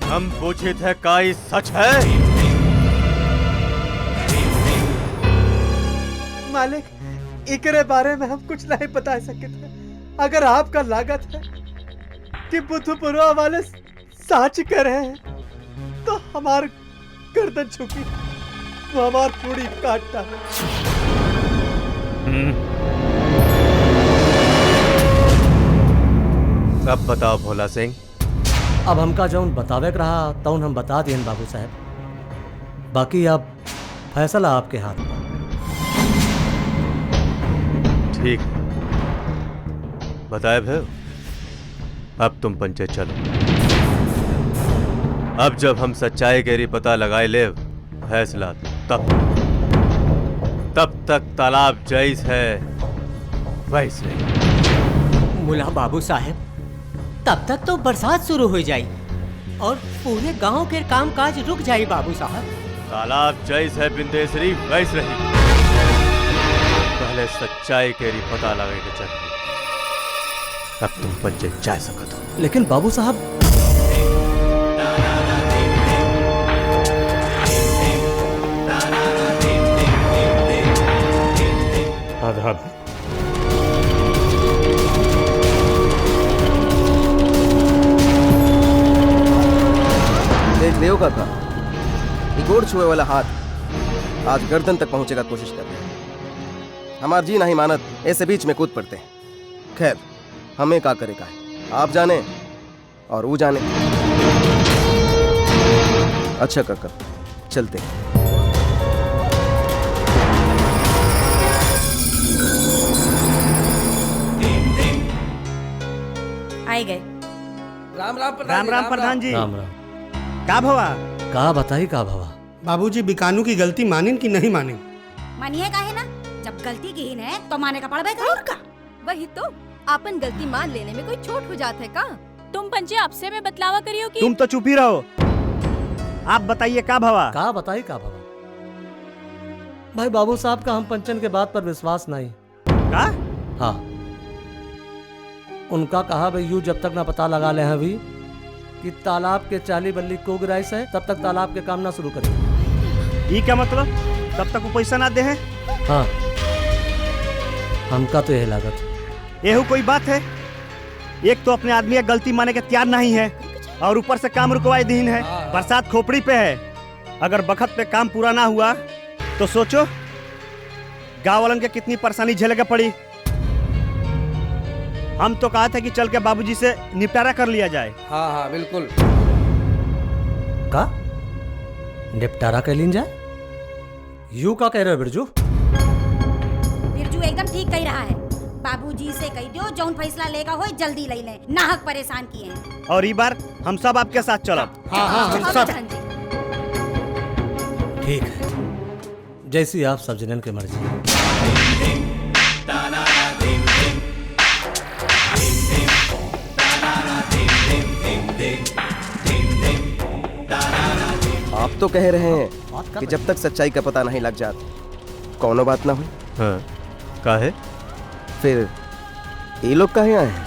हम पूछे थे का ये सच है? मालिक, इकरे बारे में हम कुछ नहीं बता सकते थे। अगर आपका लागत है कि बुद्धपुरवा वाले साच कर रहे हैं तो हमार गर्दन झुकी, वो हमार पूरी काटता। अब बताओ भोला सिंह। अब हमका जौन बतावे के रहा तौन हम बता दिए बाबू साहब, बाकी अब फैसला आपके हाथ में। ठीक बताए भाई, अब तुम पंचायत चलो। अब जब हम सच्चाई के पता लगाए ले फैसला, तब तक तालाब जैस है वैसे। मुला बाबू साहब, तब तक तो बरसात शुरू हो जाए और पूरे गांव के कामकाज रुक जाए बाबू साहब। तालाब जैस है बिंदेश्वरी वैस रही। पहले सच्चाई के पता लगे के चाहिए, अब तुम पंचायत जा सकते हो। लेकिन बाबू साहब, आधार देख लियो काका, ये गोड़ छुए वाला हाथ आज गर्दन तक पहुंचे का कोशिश कर रहे हैं। हमार जी नहीं मानत, ऐसे बीच में कूद पड़ते हैं। खैर हमें क्या करेगा, आप जाने और वो जाने। अच्छा काका, चलते हैं। आए गए। राम राम राम राम प्रधान जी। राम राम। का भवा? का बताई का भवा? बाबूजी बिकानू की गलती मानिन कि नहीं मानिन? मानिए काहे ना, जब गलती की है तो माने का पड़बे करो। का वही तो, आपन गलती मान लेने में कोई छोट हो जाता है का? तुम पंचे आपसे में बतलावा करियो कि तुम तो चुप ही रहो। आप बताइए का भवा? का बताई का भवा? भाई बाबू साहब का हम पंचन के बात पर विश्वास नहीं। का? हाँ, उनका कहा भाई यू जब तक ना पता लगा ले हैं अभी, कि तालाब के चाली बल्ली को गिराइस है तब तक तालाब के काम ना शुरू करें। ये क्या मतलब? तब तक वो पैसा ना दे हैं? हाँ, हमका तो यह लागत। यही कोई बात है? एक तो अपने आदमी का गलती माने के तैयार नहीं है और ऊपर से काम रुकवाए दीन है। बरसात खोपड़ी पे है, अगर बखत पे काम पूरा ना हुआ तो सोचो गाँव वालन के कितनी परेशानी झेलने पड़ी। हम तो कहा था कि चल के बाबूजी से निपटारा कर लिया जाए। हाँ हाँ बिल्कुल। का निपटारा कर लीन जाए? यू का कह रहे हो बिरजू? बिरजू एकदम ठीक कह रहा है। बाबूजी से कह दो जौन फैसला लेगा हो जल्दी ले लें, नाहक परेशान किए हैं। और ये बार हम सब आपके साथ चलो। हाँ हाँ हम सब। ठीक है, जैसी आप सब जनन के मर्जी। आप तो कह रहे हैं कि जब तक सच्चाई का पता नहीं लग जात कौनो बात ना हुई। हाँ, काहे? फिर ये लोग कहे आए हैं?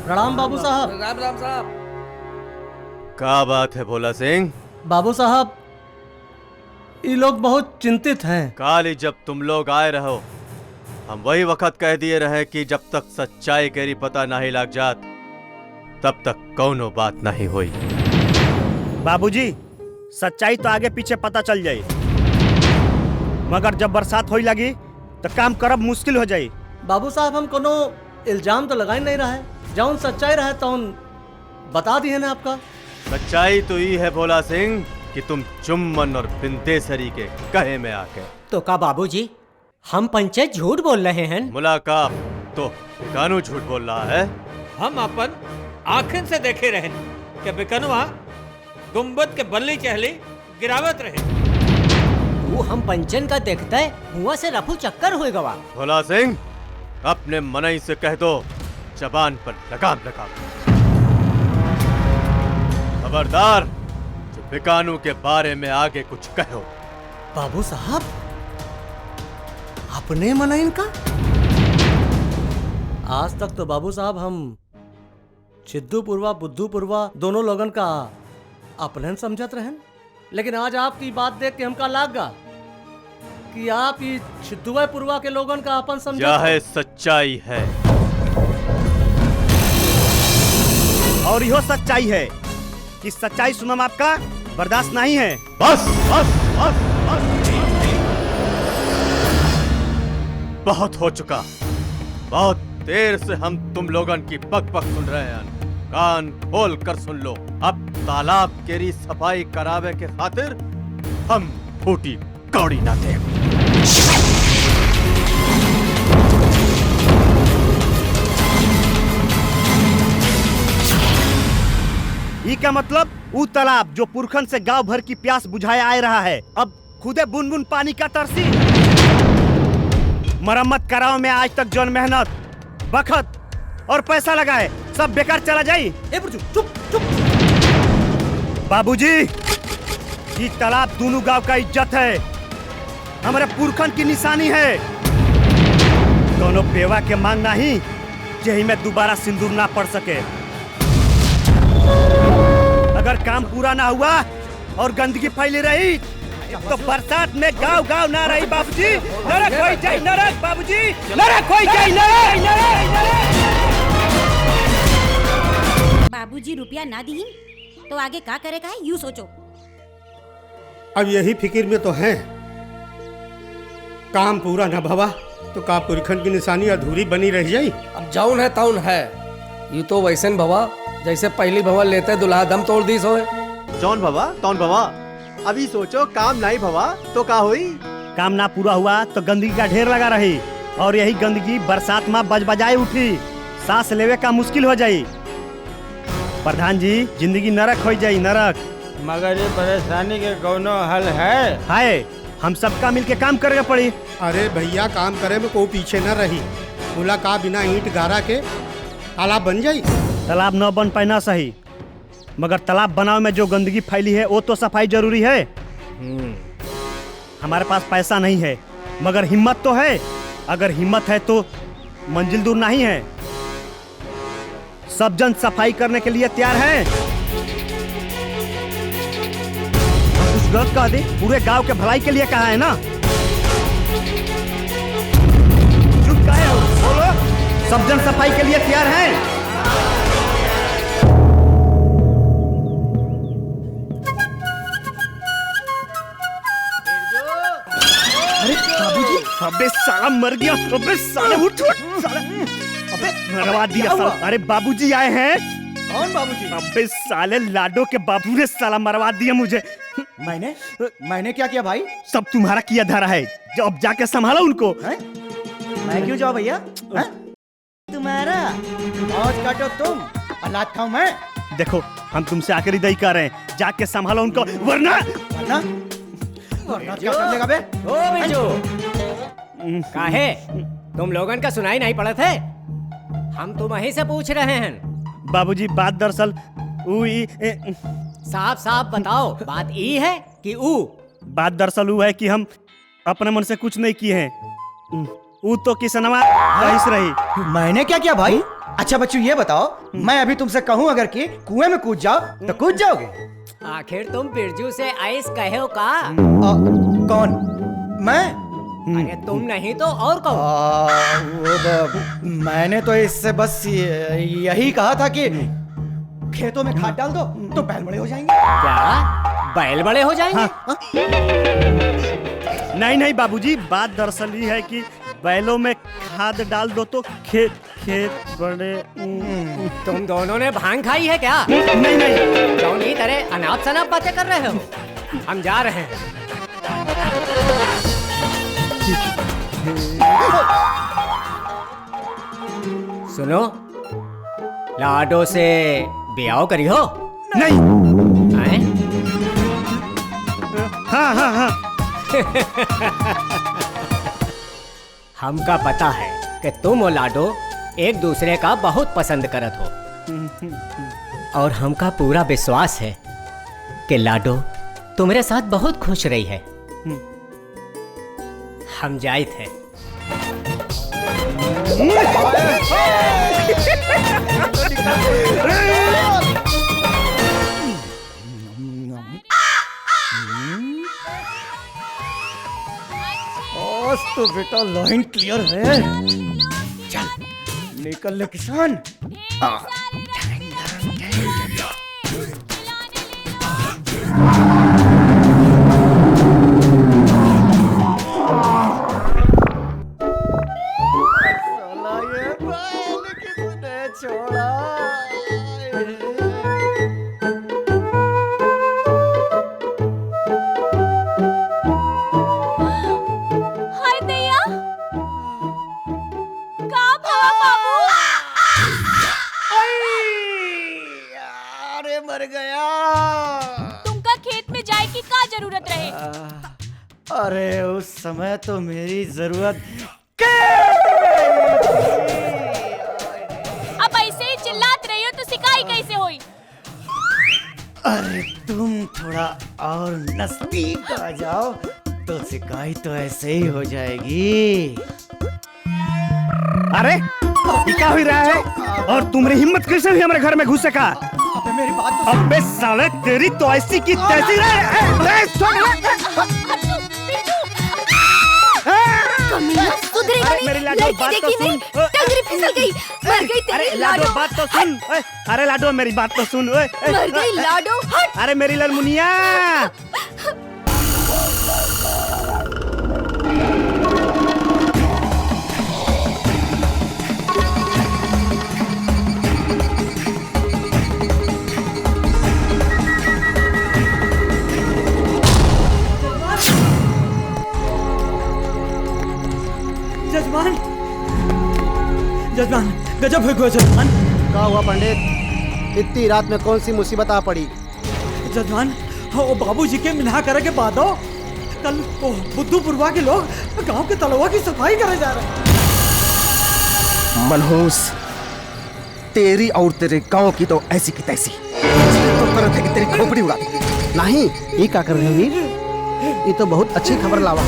प्रणाम बाबू साहब। राम राम साहब। क्या बात है भोला सिंह? बाबू साहब, ये लोग बहुत चिंतित हैं। काली जब तुम लोग आए रहो हम वही वक्त कह दिए रहे कि जब तक सच्चाई केरी पता नहीं लग जात तब तक कौनो बात नहीं हुई। बाबूजी, सच्चाई तो आगे पीछे पता चल जाए, मगर जब बरसात होई लगी तो काम करब मुश्किल हो जाए। बाबू साहब, हम कोनो इल्जाम तो लगा ही नहीं रहा है, जौन सच्चाई रहे तो बता दिए ना आपका। सच्चाई तो ये है भोला सिंह कि तुम चुम्बन और बिंदेसरी के कहे में आके। तो का बाबूजी हम पंचायत झूठ बोल रहे हैं? मुलाकात तो कानू झूठ बोल रहा है। हम अपन आँखन से देखे रहे कि बिकनवा गुम्बद के बल्ली चहली गिरावत रहे। वो हम पंचन का देखता है हुआ से रफू चक्कर हुए गवा। भोला सिंह, अपने मनई से कह दो जबान पर लगाम लगा। खबरदार जो बिकानू के बारे में आगे कुछ कहो। बाबू साहब, अपने मना इनका? आज तक तो बाबू साहब हम सिद्धूपुरवा बुद्धूपुरवा दोनों लोगन का अपने समझत रहन, लेकिन आज आपकी बात देख के हमका लागा कि आप ये सिद्धूपुरवा के लोगन का अपन समझत। यह है सच्चाई है। और यह सच्चाई है कि सच्चाई सुनम आपका बर्दाश्त नहीं है। बस बस बस बस, बहुत हो चुका। बहुत देर से हम तुम लोगन की बक बक सुन रहे हैं। कान खोल कर सुन लो। अब तालाब केरी सफाई करावे के खातिर हम फूटी कौड़ी ना दे। ये क्या मतलब? वो तालाब जो पुरखन से गांव भर की प्यास बुझाया आ रहा है, अब खुदे बुन बुन पानी का तरसी। मरम्मत कराओ में आज तक जौन मेहनत, बखत और पैसा लगा है सब बेकार चला जाए। चुप चुप। बाबूजी, ये तालाब दोनों गांव का इज्जत है, हमारे पुरखन की निशानी है। दोनों बेवा के मांग नहीं यही में दोबारा सिंदूर ना पड़ सके। अगर काम पूरा ना हुआ और गंदगी फैली रही तो बरसात में गांव गांव ना रही। बाबूजी, नरक होई जाए नरक। बाबूजी, नरक होई जाए नरक। बाबूजी रुपया ना दी तो आगे क्या करेगा है यूं सोचो। अब यही फिक्र में तो हैं, काम पूरा न भवा तो का पुरखन की निशानी अधूरी बनी रह जाई। अब जाउन है ताउन है, ये तो वैसे भवा जैसे पहली भवा लेते दुल्हा दम तोड़ दी सोए। जौन भवा तौन भवा, अभी सोचो काम नहीं भवा तो का हुई। काम ना पूरा हुआ तो गंदगी का ढेर लगा रही और यही गंदगी बरसात में बज बजाए उठी, सांस लेवे का मुश्किल हो जाई। प्रधान जी, जिंदगी नरक हो जाई नरक। मगर ये परेशानी के कौनो हल है? हाय, हम सबका मिलके काम करके पड़ी। अरे भैया, काम करे में कोई पीछे न रही। बोला का बिना ईंट गारा के तालाब बन जाई। तालाब न बन पाए ना सही, मगर तालाब बनाओ में जो गंदगी फैली है वो तो सफाई जरूरी है। हमारे पास पैसा नहीं है मगर हिम्मत तो है। अगर हिम्मत है तो मंजिल दूर नहीं है। सब जन सफाई करने के लिए तैयार हैं? कुछ गलत कह दे, पूरे गांव के भलाई के लिए कहा है ना। चुप काहे हो? बोलो, सब जन सफाई के लिए तैयार हैं? अरे बाबूजी, अबे साला मर गया, अबे साले उठ साला, अबे मरवा दिया साला। अरे बाबूजी आए हैं। कौन बाबूजी? अबे साले लाडो के बाबू ने साला मरवा दिया मुझे। मैंने क्या किया भाई? सब तुम्हारा किया धारा है, जो अब जाके संभालो उनको। मैं क्यों जाऊँ भैया? तुम्हारा मौज काटो तुम, औलाद खाऊं मैं। देखो हम तुमसे आखिरी दही कर रहे हैं, जाके संभालो उनको, वरना क्या कर लेगा बे? ओ बिरजू, काहे तुम लोगन का सुनाई नहीं पड़ा थे? हम तुम्हें से पूछ रहे हैं। बाबूजी बात दरअसल साफ साफ बताओ, बात ई है कि ऊ? बात दरअसल वो है कि हम अपने मन से कुछ नहीं किए हैं, ऊ तो किसनवा रहीस रही। मैंने क्या किया भाई? अच्छा बच्चू ये बताओ, मैं अभी तुमसे कहूँ अगर कि कुएं में कूद जाओ तो कूद जाओगे? आखिर तुम बिरजू से आइस कहे हो का? कौन? मैं? अरे तुम नहीं तो और कौन? मैंने तो इससे बस यही कहा था कि खेतों में खाद डाल दो तो बैल बड़े हो जाएंगे। क्या बैल बड़े हो जाएंगे? नहीं नहीं बाबूजी, बात दरअसल ये है कि बैलों में खाद डाल दो तो खेत बड़े। तुम दोनों ने भांग खाई है क्या? नहीं नहीं, कौनी तरह अनाप शनाप बातें कर रहे हो। हम जा रहे हैं। सुनो, लाडो से ब्याह करी हो? नहीं। हैं? हाँ हाँ हाँ। हमका पता है कि तुम और लाडो एक दूसरे का बहुत पसंद करत हो, और हमका पूरा विश्वास है कि लाडो तुम्हारे साथ बहुत खुश रही है। हम जाए थे। आज तो बेटा लाइन क्लियर है। चल निकल ले किसान। अरे उस समय तो मेरी जरूरत अब ऐसे ही चिल्लात रही हो तो सिकाई कैसे हुई? अरे तुम थोड़ा और नजदीक आ जाओ तो सिकाई तो ऐसे ही हो जाएगी। अरे ये क्या हो रहा है? और तुम्हारी हिम्मत कैसे हुई हमारे घर में घुस सका? अबे मेरी बात तो अबे साले तेरी तो ऐसी की तैसी मेरी लाडो बात तो सुन। टंगरी फिसल गई, मर गई तेरी लाडो। बात तो सुन। अरे लाडो मेरी बात तो सुन। मर गई लाडो। अरे मेरी ललमुनिया। जजमान, जजमान गजब हो गया जजमान। क्या हुआ पंडित? इतनी रात में कौन सी मुसीबत आ पड़ी? जजमान वो बाबूजी के मिला करे के बाद कल वो बुद्धूपुरवा के लोग गांव के तलवा की सफाई करे जा रहे हैं। मनहूस, तेरी और तेरे गांव की तो ऐसी की तैसी तो तरह थे कि तेरी खोपड़ी उड़ा दी। नहीं, ये क्या कर रहे हो वीर? ये तो बहुत अच्छी खबर लावा।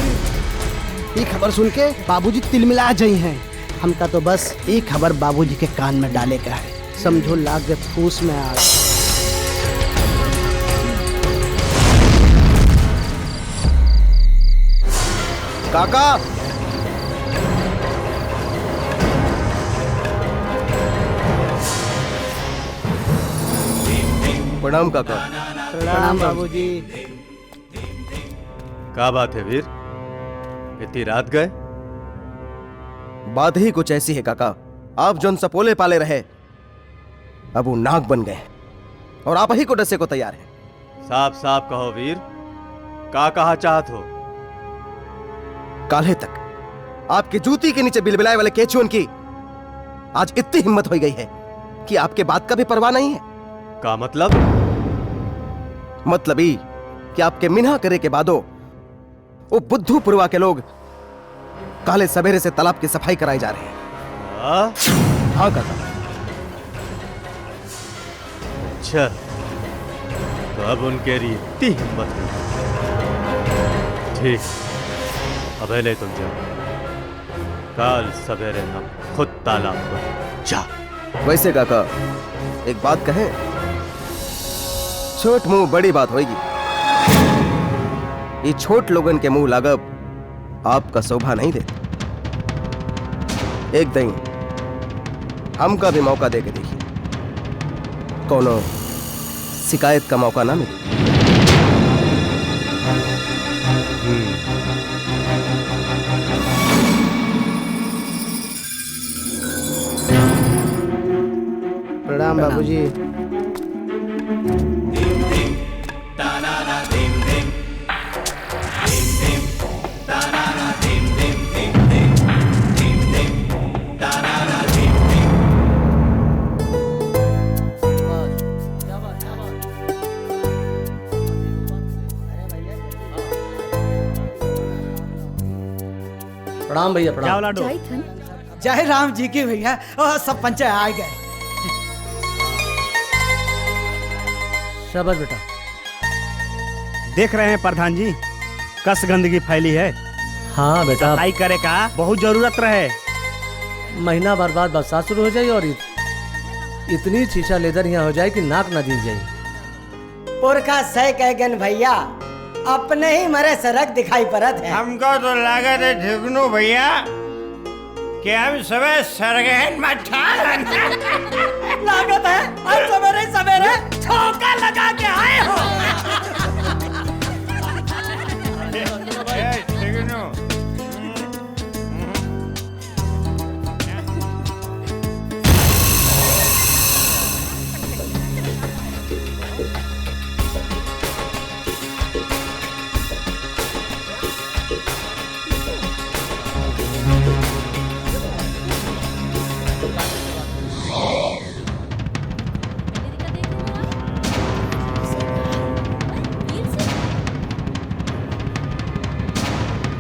ये खबर सुन के बाबूजी तिलमिला जाई हैं। हमका तो बस ये खबर बाबूजी के कान में डाले का है। समझो लाग के फूस में आ गए। काका प्रणाम काका। प्रणाम बाबूजी। क्या बात है वीर, इतनी रात गए? बात ही कुछ ऐसी है काका, आप जोन सपोले पाले रहे अब वो नाग बन गए और आप ही को डसे को तैयार हैं। साफ साफ कहो वीर, का कहा चाहत हो? काल्हे तक आपकी जूती के नीचे बिलबिलाए वाले केचुअन की आज इतनी हिम्मत हो गई है कि आपके बात का भी परवाह नहीं है। का मतलब? मतलब ही कि आपके मिन्हा करे के बादो वो बुद्धूपुरवा के लोग काले सवेरे से तालाब की सफाई कराई जा रहे हैं। हाँ काका। अच्छा, तो अब उनके लिए इतनी हिम्मत हुई। ठीक, अब ले तुम जाओ, काल सवेरे हम खुद तालाब पर जा। वैसे काका एक बात कहें, छोट मुंह बड़ी बात होगी। ये छोट लोगन के मुंह लागब आपका शोभा नहीं देता। एक दिन हमका भी मौका दे के देखिए, कोनो शिकायत का मौका ना मिले। प्रणाम बाबूजी। प्रणाम भैया, प्रणाम। जय राम जी की भैया, सब पंचे आ गए। शाबाश बेटा। देख रहे हैं प्रधान जी, कस गंदगी फैली है। हाँ बेटा, सफाई करे का बहुत जरूरत रहे। महीना भर बाद बरसात शुरू हो जाए और इतनी शीशा लेदर यहाँ हो जाए कि नाक ना दी जाए। पुरखा सह कह गन भैया, अपने ही मरे सड़क दिखाई पड़त है। हमको तो लागत है झुगनू भैया कि हम सुबह सरगहन मठा लागत है आज सवेरे सवेरे ठोका लगा के आए हो।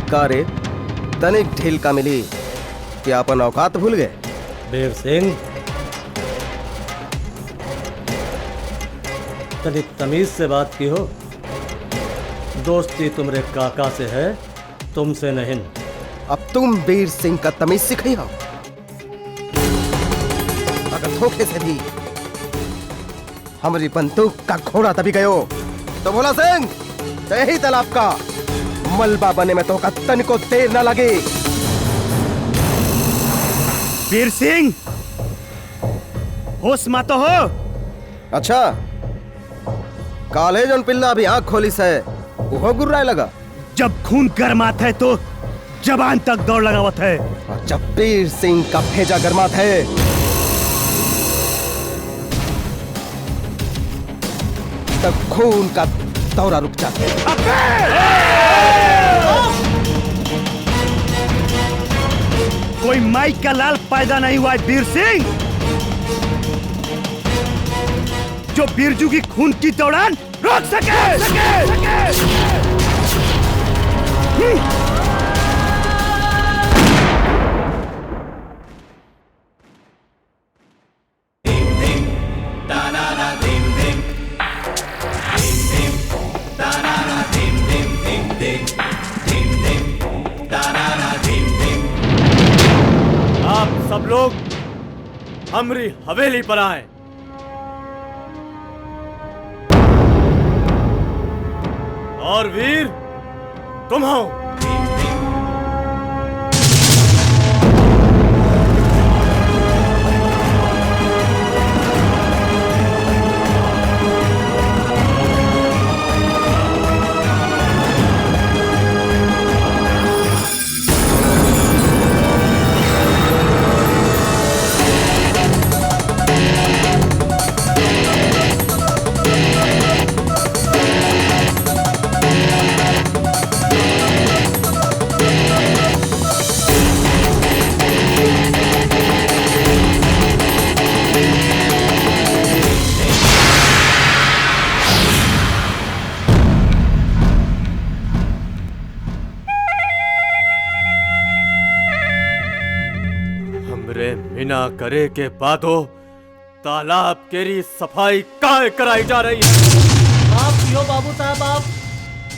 कारे तनिक ढील का मिली कि अपन औकात भूल गए। वीर सिंह, तनिक तमीज से बात की हो। दोस्ती तुमरे काका से है, तुमसे नहीं। अब तुम वीर सिंह का तमीज सिखाई हो। अगर धोखे से भी हमारी बंदूक का घोड़ा तभी गयो तो भोला सिंह यही तालाब का मलबा बने में तो का तन को देर न लगे। वीर सिंह, होश मत हो। अच्छा, काले जन पिल्ला अभी आंख खोली से वो गुर्राए लगा। जब खून गरमात है तो जबान तक दौड़ लगावत है, और जब वीर सिंह का भेजा गरमात है तब खून का दौरा रुक जाता है। कोई माइक का लाल पैदा नहीं हुआ है वीर सिंह, जो बिरजू की खून की दौड़ान रोक सके। आप सब लोग हमरी हवेली पर आए। और वीर तुम हो। बिना करे के बादो तालाब केरी सफाई काहे कराई जा रही है? आप पियो बाबू साहब, आप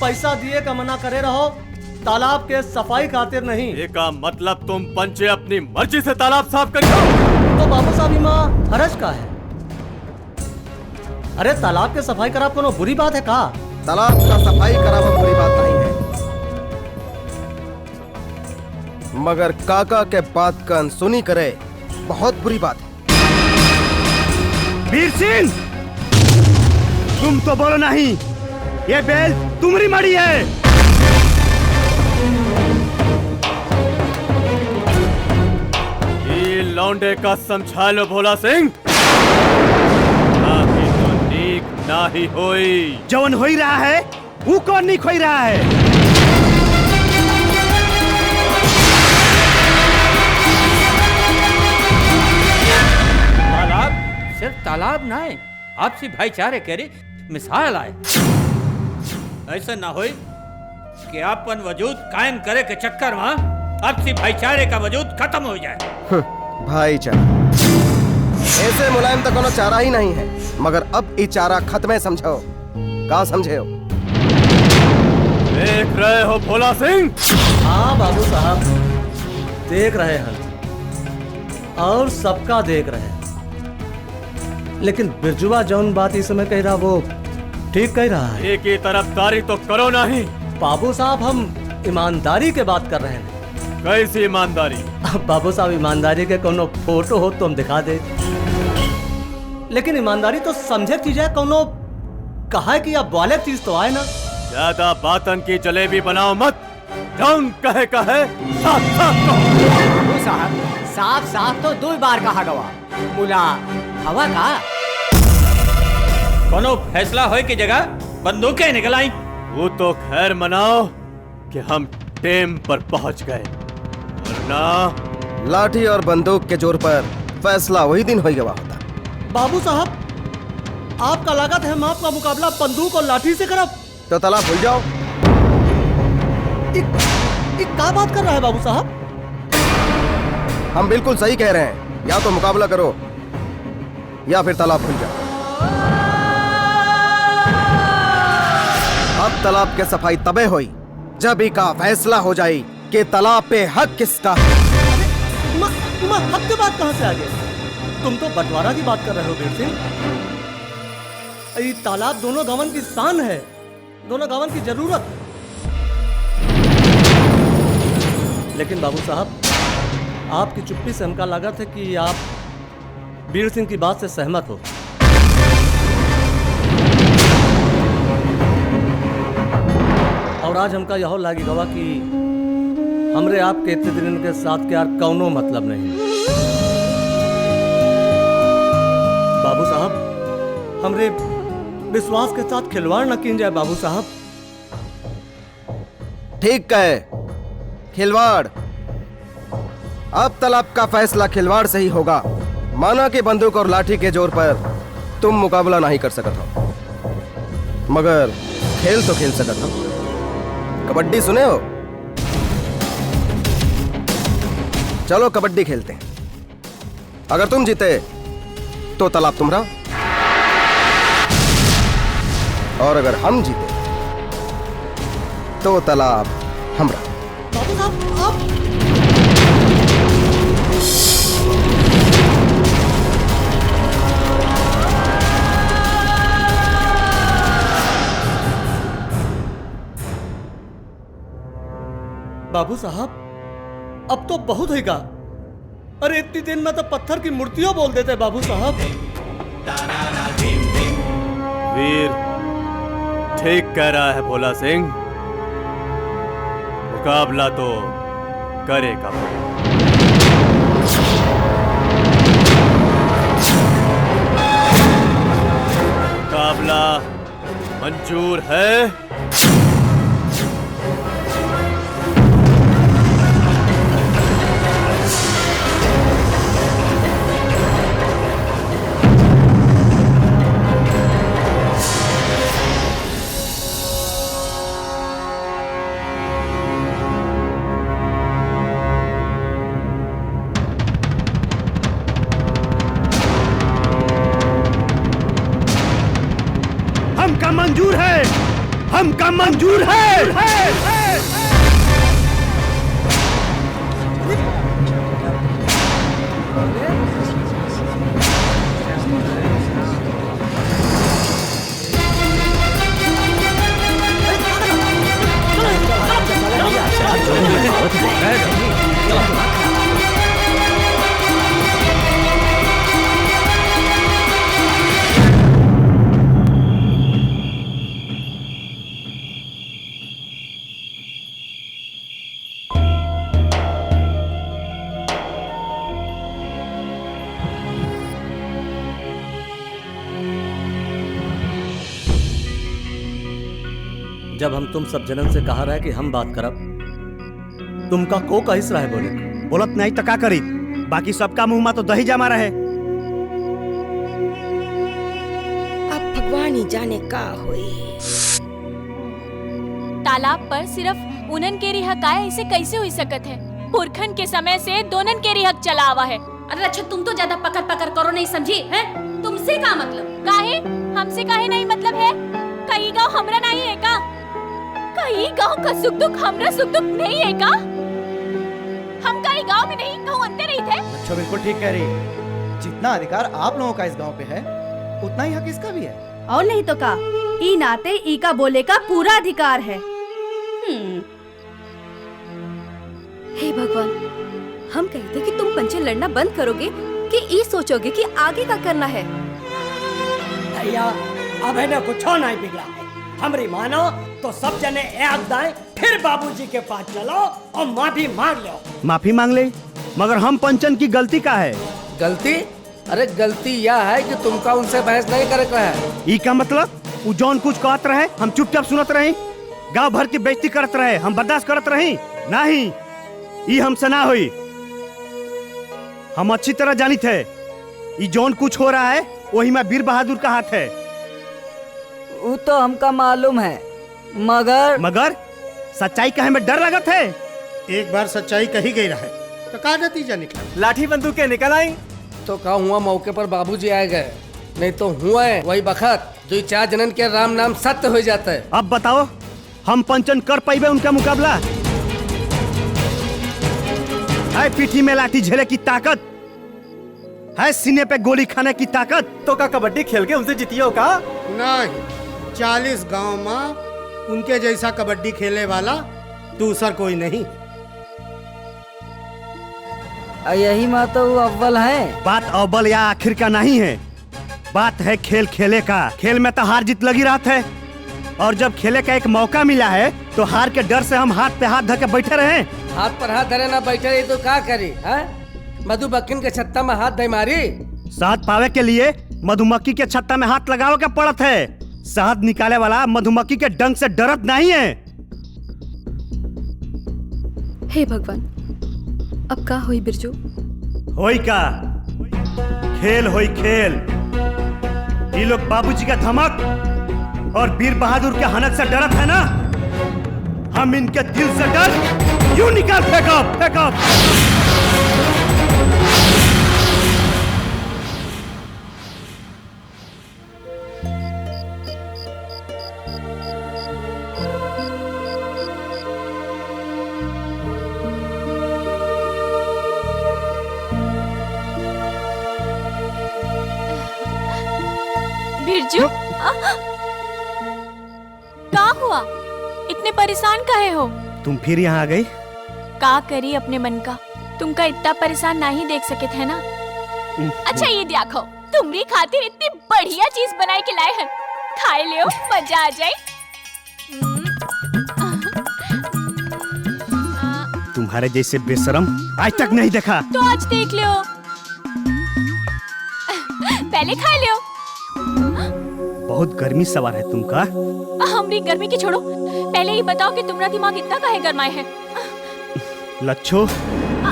पैसा दिए का मना करे रहो, तालाब के सफाई खातिर नहीं। का मतलब तुम पंचे अपनी मर्जी से तालाब साफ करियो? तो बाबू साहब माँ हरज का है? अरे तालाब के सफाई कराब कोनो बुरी बात है का? तालाब का सफाई कराब बुरी बात नहीं है, मगर काका के बात का अनसुनी करे बहुत बुरी बात है। वीर सिंह, तुम तो बोलो नहीं, ये बैल तुम्हारी मड़ी है। ये लौंडे का समझा लो भोला सिंह, ना ही तो नीक ना ही होई। जवन हो ही रहा है वो कौन नीक हो ही रहा है? सिर्फ तालाब ना है, आपसी भाईचारे करे मिसाल आए। ऐसा ना हो कि आपन वजूद कायम करे के चक्कर में आपसी भाईचारे का वजूद खत्म हो जाए। भाईचारा ऐसे मुलायम तो कोनो चारा ही नहीं है, मगर अब ये चारा खत्म समझो। का समझे हो? देख रहे हो भोला सिंह? हाँ बाबू साहब, देख रहे हैं और सबका देख रहे हैं, लेकिन बिरजुआ जौन बात इस समय कह रहा वो ठीक कह रहा है। एक ही तरफदारी तो करो नहीं। बाबू साहब, हम ईमानदारी के बात कर रहे हैं। कैसी ईमानदारी? बाबू साहब, ईमानदारी के कोनो फोटो हो तो हम दिखा दे, लेकिन ईमानदारी तो समझे की जाए, कोनो कहा कि आप वाले चीज तो आए ना। ज्यादा बातन की जलेबी बनाओ मत, जौन कहे साफ साहब, साफ साफ तो 2 बार कहा गवा, मुला हवा का कोनो फैसला होए की जगह बंदूकें निकलाई। वो तो खैर मनाओ कि हम टेम पर पहुंच गए, वरना लाठी और बंदूक के जोर पर फैसला वही दिन हो गया होता। बाबू साहब, आपका लागत है हम आपका मुकाबला बंदूक और लाठी से करब? तो तालाब भूल जाओ। क्या बात कर रहा है बाबू साहब? हम बिल्कुल सही कह रहे हैं, या तो मुकाबला करो या फिर तालाब भूल जाओ। अब तालाब के सफाई तबे हुई जब ही का फैसला हो जाए कि तालाब पे हक किसका है। हक की बात कहां से आ गई? तुम तो बंटवारा की बात कर रहे हो वीर सिंह। ये तालाब दोनों गांवन की शान है, दोनों गांवन की जरूरत। लेकिन बाबू साहब, आपकी चुप्पी से हमका लागत है कि आप वीर सिंह की बात से सहमत हो। और आज हमका यह लागी गवा कि हमरे आपके इतने दिन के साथ क्या कौनो मतलब नहीं। बाबू साहब, हमरे विश्वास के साथ खिलवाड़ न की जाए बाबू साहब। ठीक कहे, खिलवाड़। अब तालाब का फैसला खिलवाड़ से ही होगा। माना कि बंदूक और लाठी के जोर पर तुम मुकाबला नहीं कर सकते हो, मगर खेल तो खेल सकते हो। कबड्डी सुने हो? चलो कबड्डी खेलते हैं। अगर तुम जीते तो तालाब तुम्हारा, और अगर हम जीते तो तालाब हमरा। बाबू साहब, आप बाबू साहब, अब तो बहुत होगा। अरे इतनी दिन में तो पत्थर की मूर्तियां बोल देते बाबू साहब। वीर ठीक कह रहा है भोला सिंह, मुकाबला तो करेगा। मुकाबला मंजूर है। हमका मंजूर है, हमका मंजूर है। जब हम तुम सब जनन से कहा रहे कि हम बात करब, तुमका को का हिस्सा है बोले? बोलत नहीं तो का करी, बाकी सबका मुंह में तो दही जमा रहे। अब भगवान ही जाने का हुई। तालाब पर सिर्फ उनन के रिहक आए, इसे कैसे हुई सकत है? पुरखन के समय से दोनन के रिहक चला आवा है। अरे अच्छा, तुम तो ज्यादा पकड़ पकड़ करो, नहीं समझी है? तुमसे का मतलब? काहे? हमसे काहे नहीं मतलब है? कई गांव हमरा नहीं है का? कई गांव का सुख दुख हमरा सुख दुख नहीं है का? हम कई गांव में नहीं कहूँ अंतर नहीं थे। अच्छा बिल्कुल ठीक कह रही। जितना अधिकार आप लोगों का इस गांव पे है, उतना ही हक इसका भी है। और नहीं तो का, ई नाते ई का बोले का पूरा अधिकार है। हे भगवान, हम कहते कि तुम पंचे लड़ना बंद करोगे कि ये सोचोगे कि आगे का करना है। भैया अब है ना कुछ नहीं बिगड़ा है। हमरी मानो तो सब जने एक दाएं फिर बाबूजी के पास चलो और माफी मांग लो। माफी मांग ले, मगर हम पंचन की गलती का है? गलती? अरे गलती यह है कि तुमका उनसे बहस नहीं करे का है। ई का मतलब? वो जौन कुछ कहत रहे हम चुपचाप सुनत रही, गांव भर की बेइज्जती करत रहे हम बर्दाश्त करत रही? नहीं, ई हमसे ना हुई। हम अच्छी तरह जानी थे ई जौन कुछ हो रहा है वही में वीर बहादुर का हाथ है। वो तो हमका मालूम है, मगर सच्चाई कहे में डर लगत है। एक बार सच्चाई कही गई रहे तो का नतीजा निकला? लाठी बंदूकें निकल आई तो का हुआ मौके पर बाबूजी आए गए, नहीं तो हुआ है वही बखत जो 4 जनन के राम नाम सत्य हो जाता है। अब बताओ हम पंचन कर पाइबे उनका मुकाबला? है पीठी में लाठी झेले की ताकत, है सीने पे गोली खाने की ताकत। तो का कबड्डी खेल के उनसे जीतियो का? नहीं, 40 गांव में उनके जैसा कबड्डी खेलने वाला दूसरा कोई नहीं। यही माँ तो वो अव्वल है। बात अव्वल या आखिर का नहीं है, बात है खेल खेले का। खेल में तो हार जीत लगी रहत है, और जब खेले का एक मौका मिला है तो हार के डर से हम हाथ पे हाथ धर के बैठे रहे। हाथ पर हाथ धरे ना बैठे रही तो क्या करी? मधुमक्खी के छत्ता में हाथ दे मारी। शहद पावे के लिए मधुमक्खी के छत्ता में हाथ लगावे के पड़त है। शहद निकाले वाला मधुमक्खी के डंक से डरत नहीं है। हे भगवान, अब का होई बिरजू? होई का? खेल होई खेल। ये लोग बाबूजी का धमक और वीर बहादुर के हनक से डरत है ना, हम इनके दिल से डर यूं निकाल फेंको फेंको। बिरजू, का हुआ? इतने परेशान काहे हो? तुम फिर यहाँ आ गई? का करी अपने मन का, तुमका इतना परेशान नहीं देख सके थे ना। अच्छा ये देखो, तुम्हारी खातिर इतनी बढ़िया चीज बनाए के लाए हैं, खाए लियो, मजा आ जाए। तुम्हारे जैसे बेशरम आज तक नहीं देखा। तो आज देख लियो, पहले खा लियो। बहुत गर्मी सवार है तुमका। हमारी गर्मी की छोड़ो, पहले ये बताओ कि तुम्हारा दिमाग इतना काहे गरमाए है? लच्छो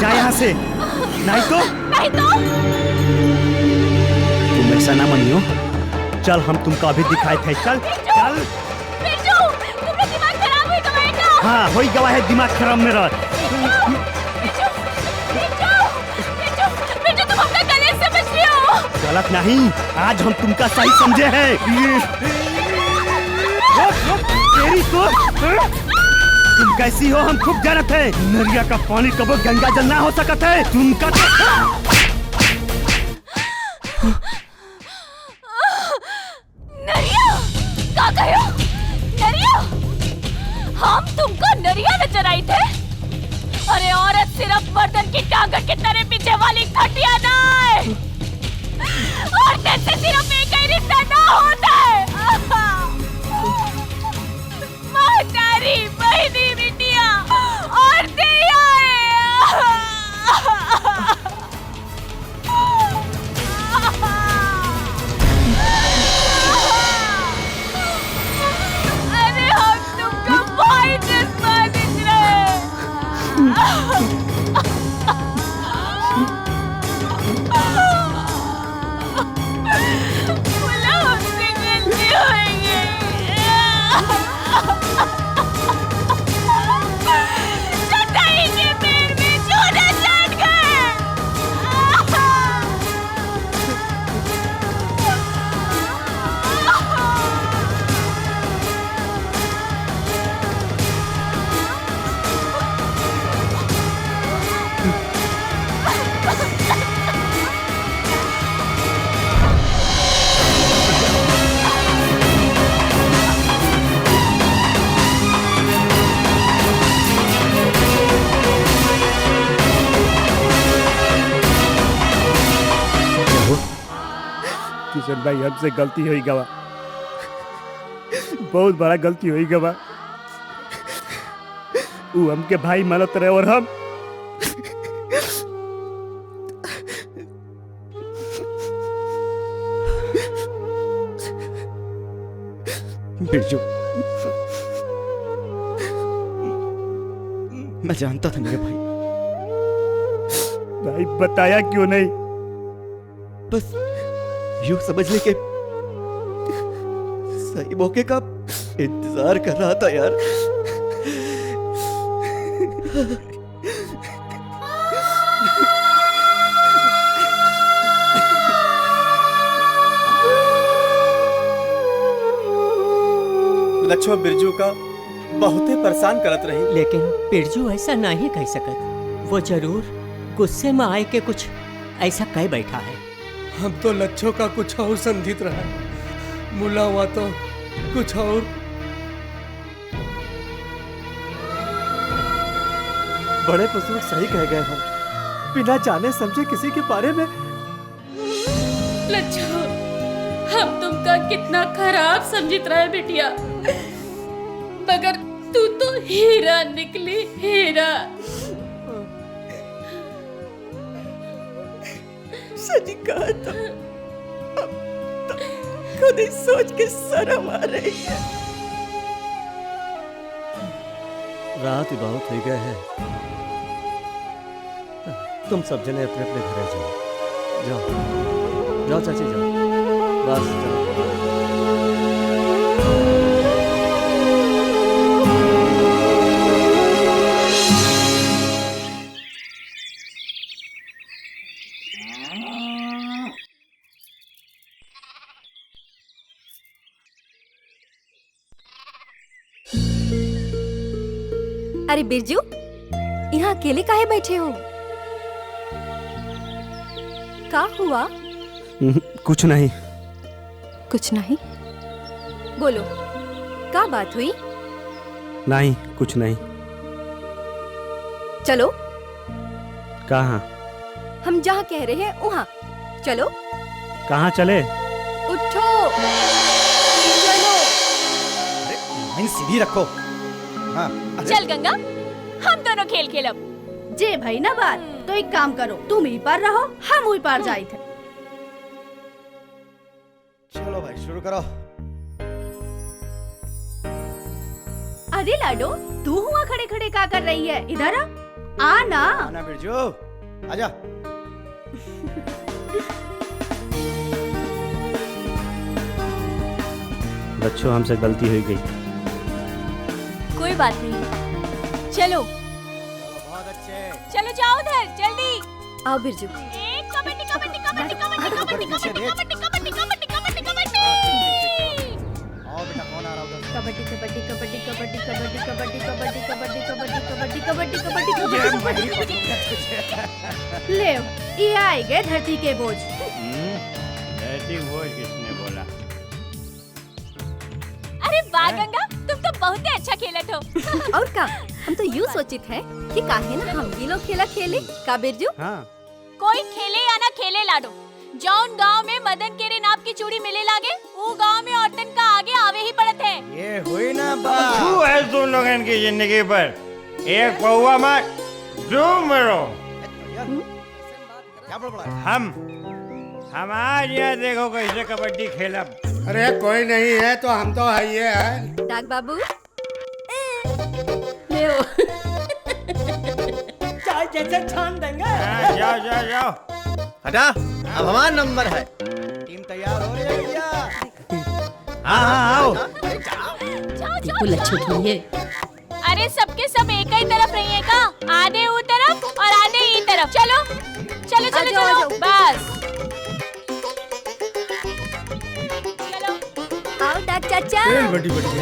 जा यहाँ से, नहीं तो तुम ऐसा ना मानियो। चल हम तुमको अभी दिखाए थे, चल चल। बिरजू, तुम्हारा दिमाग खराब हुई गवाएगा। हाँ वही गवा है, दिमाग खराब मेरा। बिरजू तुम अपना गलत समझ रहे हो। गलत नहीं, आज हम तुमका सही समझे हैं। तेरी तो तुम कैसी हो हम खूब जानत है। नरिया का पानी कबो गंगा जल ना हो सकत है। तुमका नरिया का कहो? नरिया, हम तुमको नरिया नजर आई थे? अरे औरत सिर्फ मर्दन की टांग के तेरे पीछे वाली खटिया ना है। औरतें से सिर्फ एक ही रिश्ता ना होता है। महतारी, बहनी, बिटिया और दिया अरे हम तुमको भाई जैसा दिख रहे। बोला हमसे गलती होगी। चटाई के पेड़ में चूना चढ़ गए। किशन भाई हमसे गलती हुई गवा, बहुत बड़ा गलती हुई गवा। वो हमके भाई मानत रहे और हम बिरजू, मैं जानता था मेरे भाई। भाई बताया क्यों नहीं? बस यूं समझ ले कि सही मौके का इंतजार कर रहा था यार। लच्छो बिरजू का बहुते परेशान करत रही, लेकिन बिरजू ऐसा नहीं कह सकत। वो जरूर गुस्से में आए के कुछ ऐसा कह बैठा है। हम तो लच्छो का कुछ और संदित रहा, मुला हुआ तो कुछ और। बड़े बुजुर्ग सही कह गए हो, बिना जाने समझे किसी के बारे में। लच्छो, हम तुमका कितना खराब समझित रहे बिटिया, मगर तू तो हीरा निकली, हीरा। सच कहा था, खुद ही सोच के शर्म आ रही है। रात ही बहुत हो गए है, तुम सब जने अपने अपने घरे जाओ। जाओ जाओ चाची जाओ, बस जाओ। अरे बिरजू, यहाँ अकेले काहे बैठे हो? का हुआ? कुछ नहीं। कुछ नहीं? बोलो, का बात हुई? नहीं, कुछ नहीं। चलो। कहाँ? हम जहाँ कह रहे हैं वहाँ चलो। कहाँ चले? उठो चलो। लाइन सीधी रखो। हाँ चल गंगा, हम दोनों खेल खेलब। जे भाई ना बात, तो एक काम करो, तुम ही पार रहो, हम वही पार जाए थे। चलो भाई शुरू करो। अरे लाडो, तू हुआ खड़े खड़े क्या कर रही है? इधर आ ना। आना बिरजू, आजा। बच्चों हमसे गलती हो गई। कोई बात नहीं, चलो। बहुत अच्छे। चलो जाओ उधर जल्दी। आओ बिरजू। कबड्डी कबड्डी कबड्डी कबड्डी कबड्डी कबड्डी कबड्डी कबड्डी कबड्डी कबड्डी। आओ बेटा, कौन आ रहा है? कबड्डी कबड्डी कबड्डी कबड्डी कबड्डी कबड्डी कबड्डी कबड्डी कबड्डी कबड्डी कबड्डी कबड्डी कबड्डी। ले ये आए गए धरती के बोझ। धरती बोझ किसने बोला? अरे वाह गंगा, तुम तो बहुत ही अच्छा खेलत हो। और का, हम तो यूँ सोचित है कि काहे ना हम भी लोग खेला खेले का बिरजू। हाँ। कोई खेले या ना खेले लाडो, जौन गांव में मदन केरे नाप की चूड़ी मिले लागे, वो गांव में औरतन का आगे आवे ही पड़त है। ये हुई ना बात। तू है तुम लोगन की जिंदगी पर एक पौवा मत दो मरो। हम आज यहाँ देखो कैसे कबड्डी खेलब। अरे कोई नहीं है तो हम तो है ये है। डाक बाबू ले ओ। चाय जैसे छान देंगे। जाओ जाओ जाओ। हटा, अब हमारा नंबर है। टीम तैयार हो रही है भैया। हाँ आओ। बिल्कुल अच्छी खेली है। अरे सबके सब एक ही तरफ रहिए का, आधे वो तरफ और आधे ई तरफ। चलो चलो चलो चलो बस। आओ डाक चाचा। बड़ी बड़ी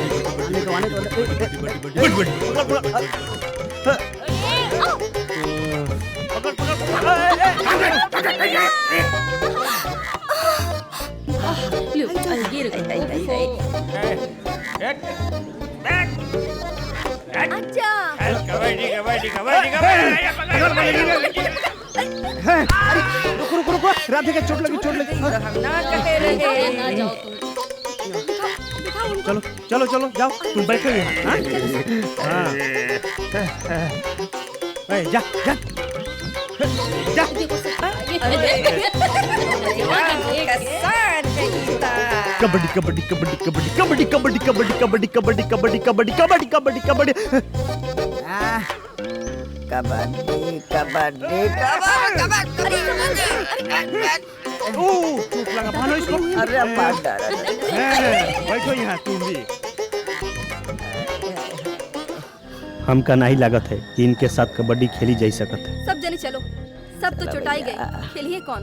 अच्छा। कबड्डी कबड्डी कबड्डी कबड्डी। रुको रुको रुको, राधे के चोट लगी चोट लगी। चलो चलो चलो जाओ, तुम बैठो यहाँ। हाँ। जा जा जा। कबड्डी कबड्डी कबड्डी कबड्डी कबड्डी कबड्डी कबड्डी कबड्डी कबड्डी कबड्डी कबड्डी कबड्डी कबड्डी कबड्डी। कबड्डी कबड्डी चोट लगा, भालो इसको। अरे बैठो यहाँ तुम भी। हमका नहीं लागत है कि इनके साथ कबड्डी खेली जा सकत है। सब जने चलो, सब तो चुटाई गए, खेलिए कौन?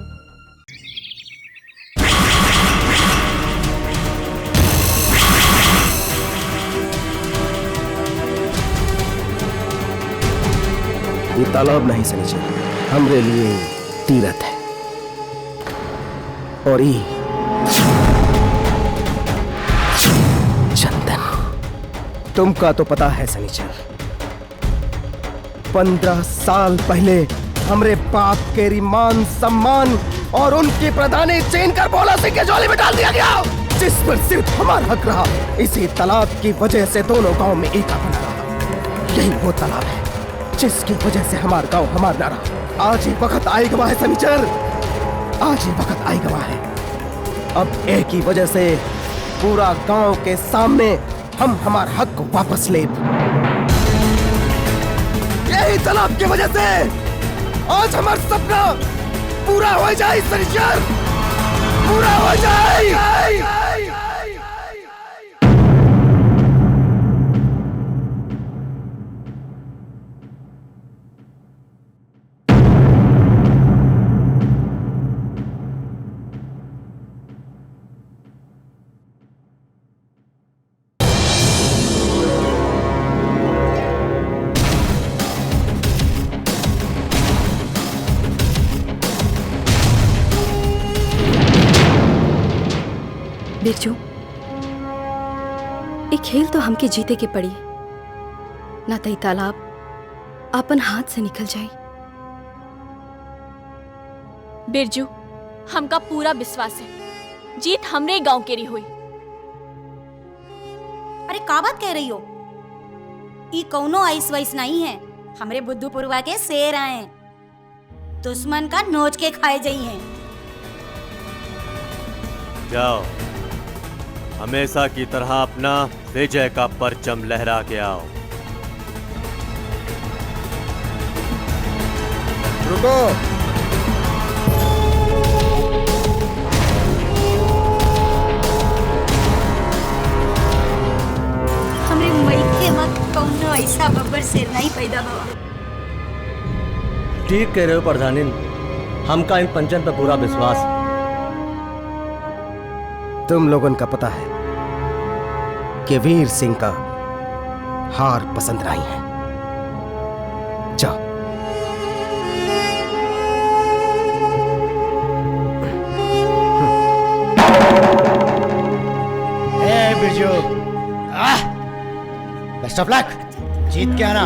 ये तालाब नहीं सनीचर, हमरे लिए तीरथ है। और ये चंदन, तुमका तो पता है सनीचर, 15 साल पहले हमरे बाप के मान सम्मान और उनकी प्रधानी छीन कर भोला सिंह के झोली में डाल दिया गया, जिस पर सिर्फ हमारा हक रहा। इसी तालाब की वजह से दोनों गांव में एक बना रहा। यही वो तालाब है जिसकी वजह से हमारा गांव हमारा ना रहा। आज ही वक्त आई गवा है सनीचर, आज ही वक्त आई गवा है। अब एक ही वजह से पूरा गांव के सामने हम हमारा हक को वापस ले। यही तालाब की वजह से आज हमारा सपना पूरा हो जाए सनीचर, पूरा हो जाए। बिरजू, एक खेल तो हमके जीते के पड़ी, ना तई तालाब अपन हाथ से निकल जाए। बिरजू, हमका पूरा विश्वास है जीत हमरे गांव के री हुई। अरे का बात कह रही हो? ई कौनो आइस वाइस नहीं है, हमरे बुद्धूपुरवा के शेर आए, दुश्मन का नोच के खाए जाई हैं। जाओ, हमेशा की तरह अपना विजय का परचम लहरा के आओ। रुको, हमरे मई के मत कौनो ऐसा बब्बर शेर नहीं पैदा हुआ। ठीक कह रहे हो प्रधानिन, हमका इन पंचन पर पूरा विश्वास है। तुम लोगों का पता है कि वीर सिंह का हार पसंद नहीं है। जाओ। बिरजू, बेस्ट ऑफ लक, जीत के आना।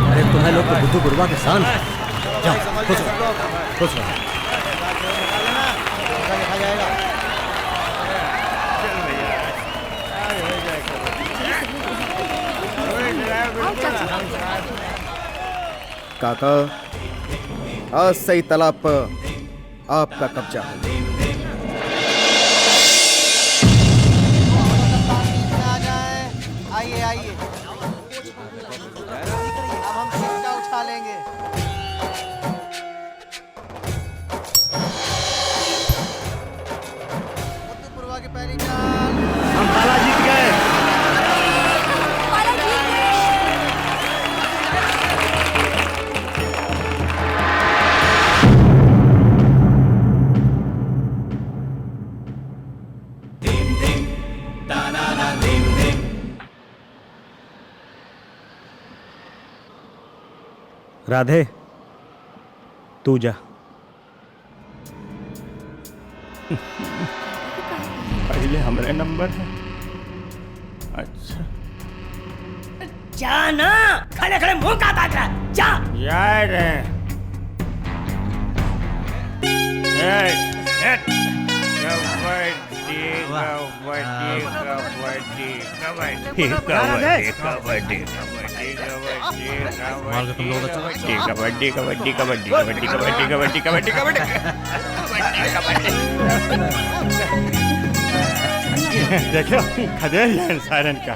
अरे तुम्हें लोग तो बुद्धूपुरवा के शान है। जाओ, खुश रहो, खुश रहो। काका, आज से ही तालाब पर आपका कब्जा है। आइए आइए, अब हम सिक्का उठा लेंगे। बुद्धूपुरवा की पहली चाल। हम ताला जीत गए। राधे, तू जा। पहले हमारे नंबर है। अच्छा, जा ना, खड़े खड़े मुंह का ताक रहा, जा। यार कबड्डी कबड्डी कबड्डी कबड्डी कबड्डी कबड्डी कबड्डी कबड्डी देखो खदेड़ है सारन का।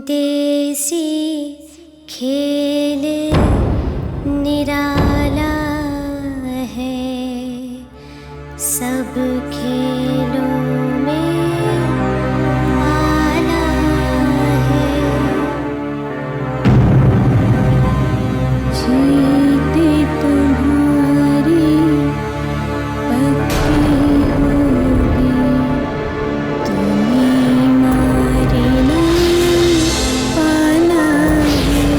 देसी खेल निराला है, सब खेलों में आला है। जीत तुम्हारी पक्की होगी, तुम्हें मारना पाना है।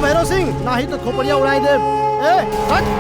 भैरव सिंह, ना ही तो खोपड़िया उड़ाई दे। हट।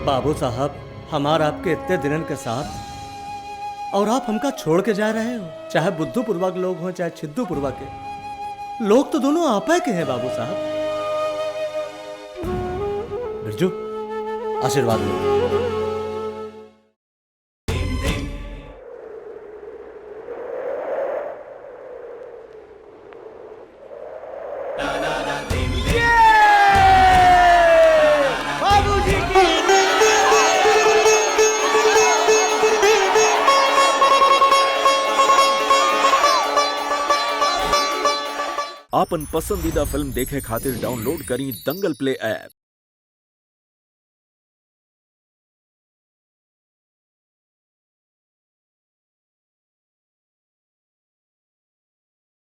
बाबू साहब, हमार आपके इतने दिनन के साथ और आप हमका छोड़ के जा रहे हो, चाहे बुद्धूपुरवा के लोग हो चाहे छिद्दूपुरवा के लोग, तो दोनों आप के हैं बाबू साहब। बिरजू, आशीर्वाद लो। आपन पसंदीदा फिल्म देखे खातिर डाउनलोड करी दंगल प्ले ऐप।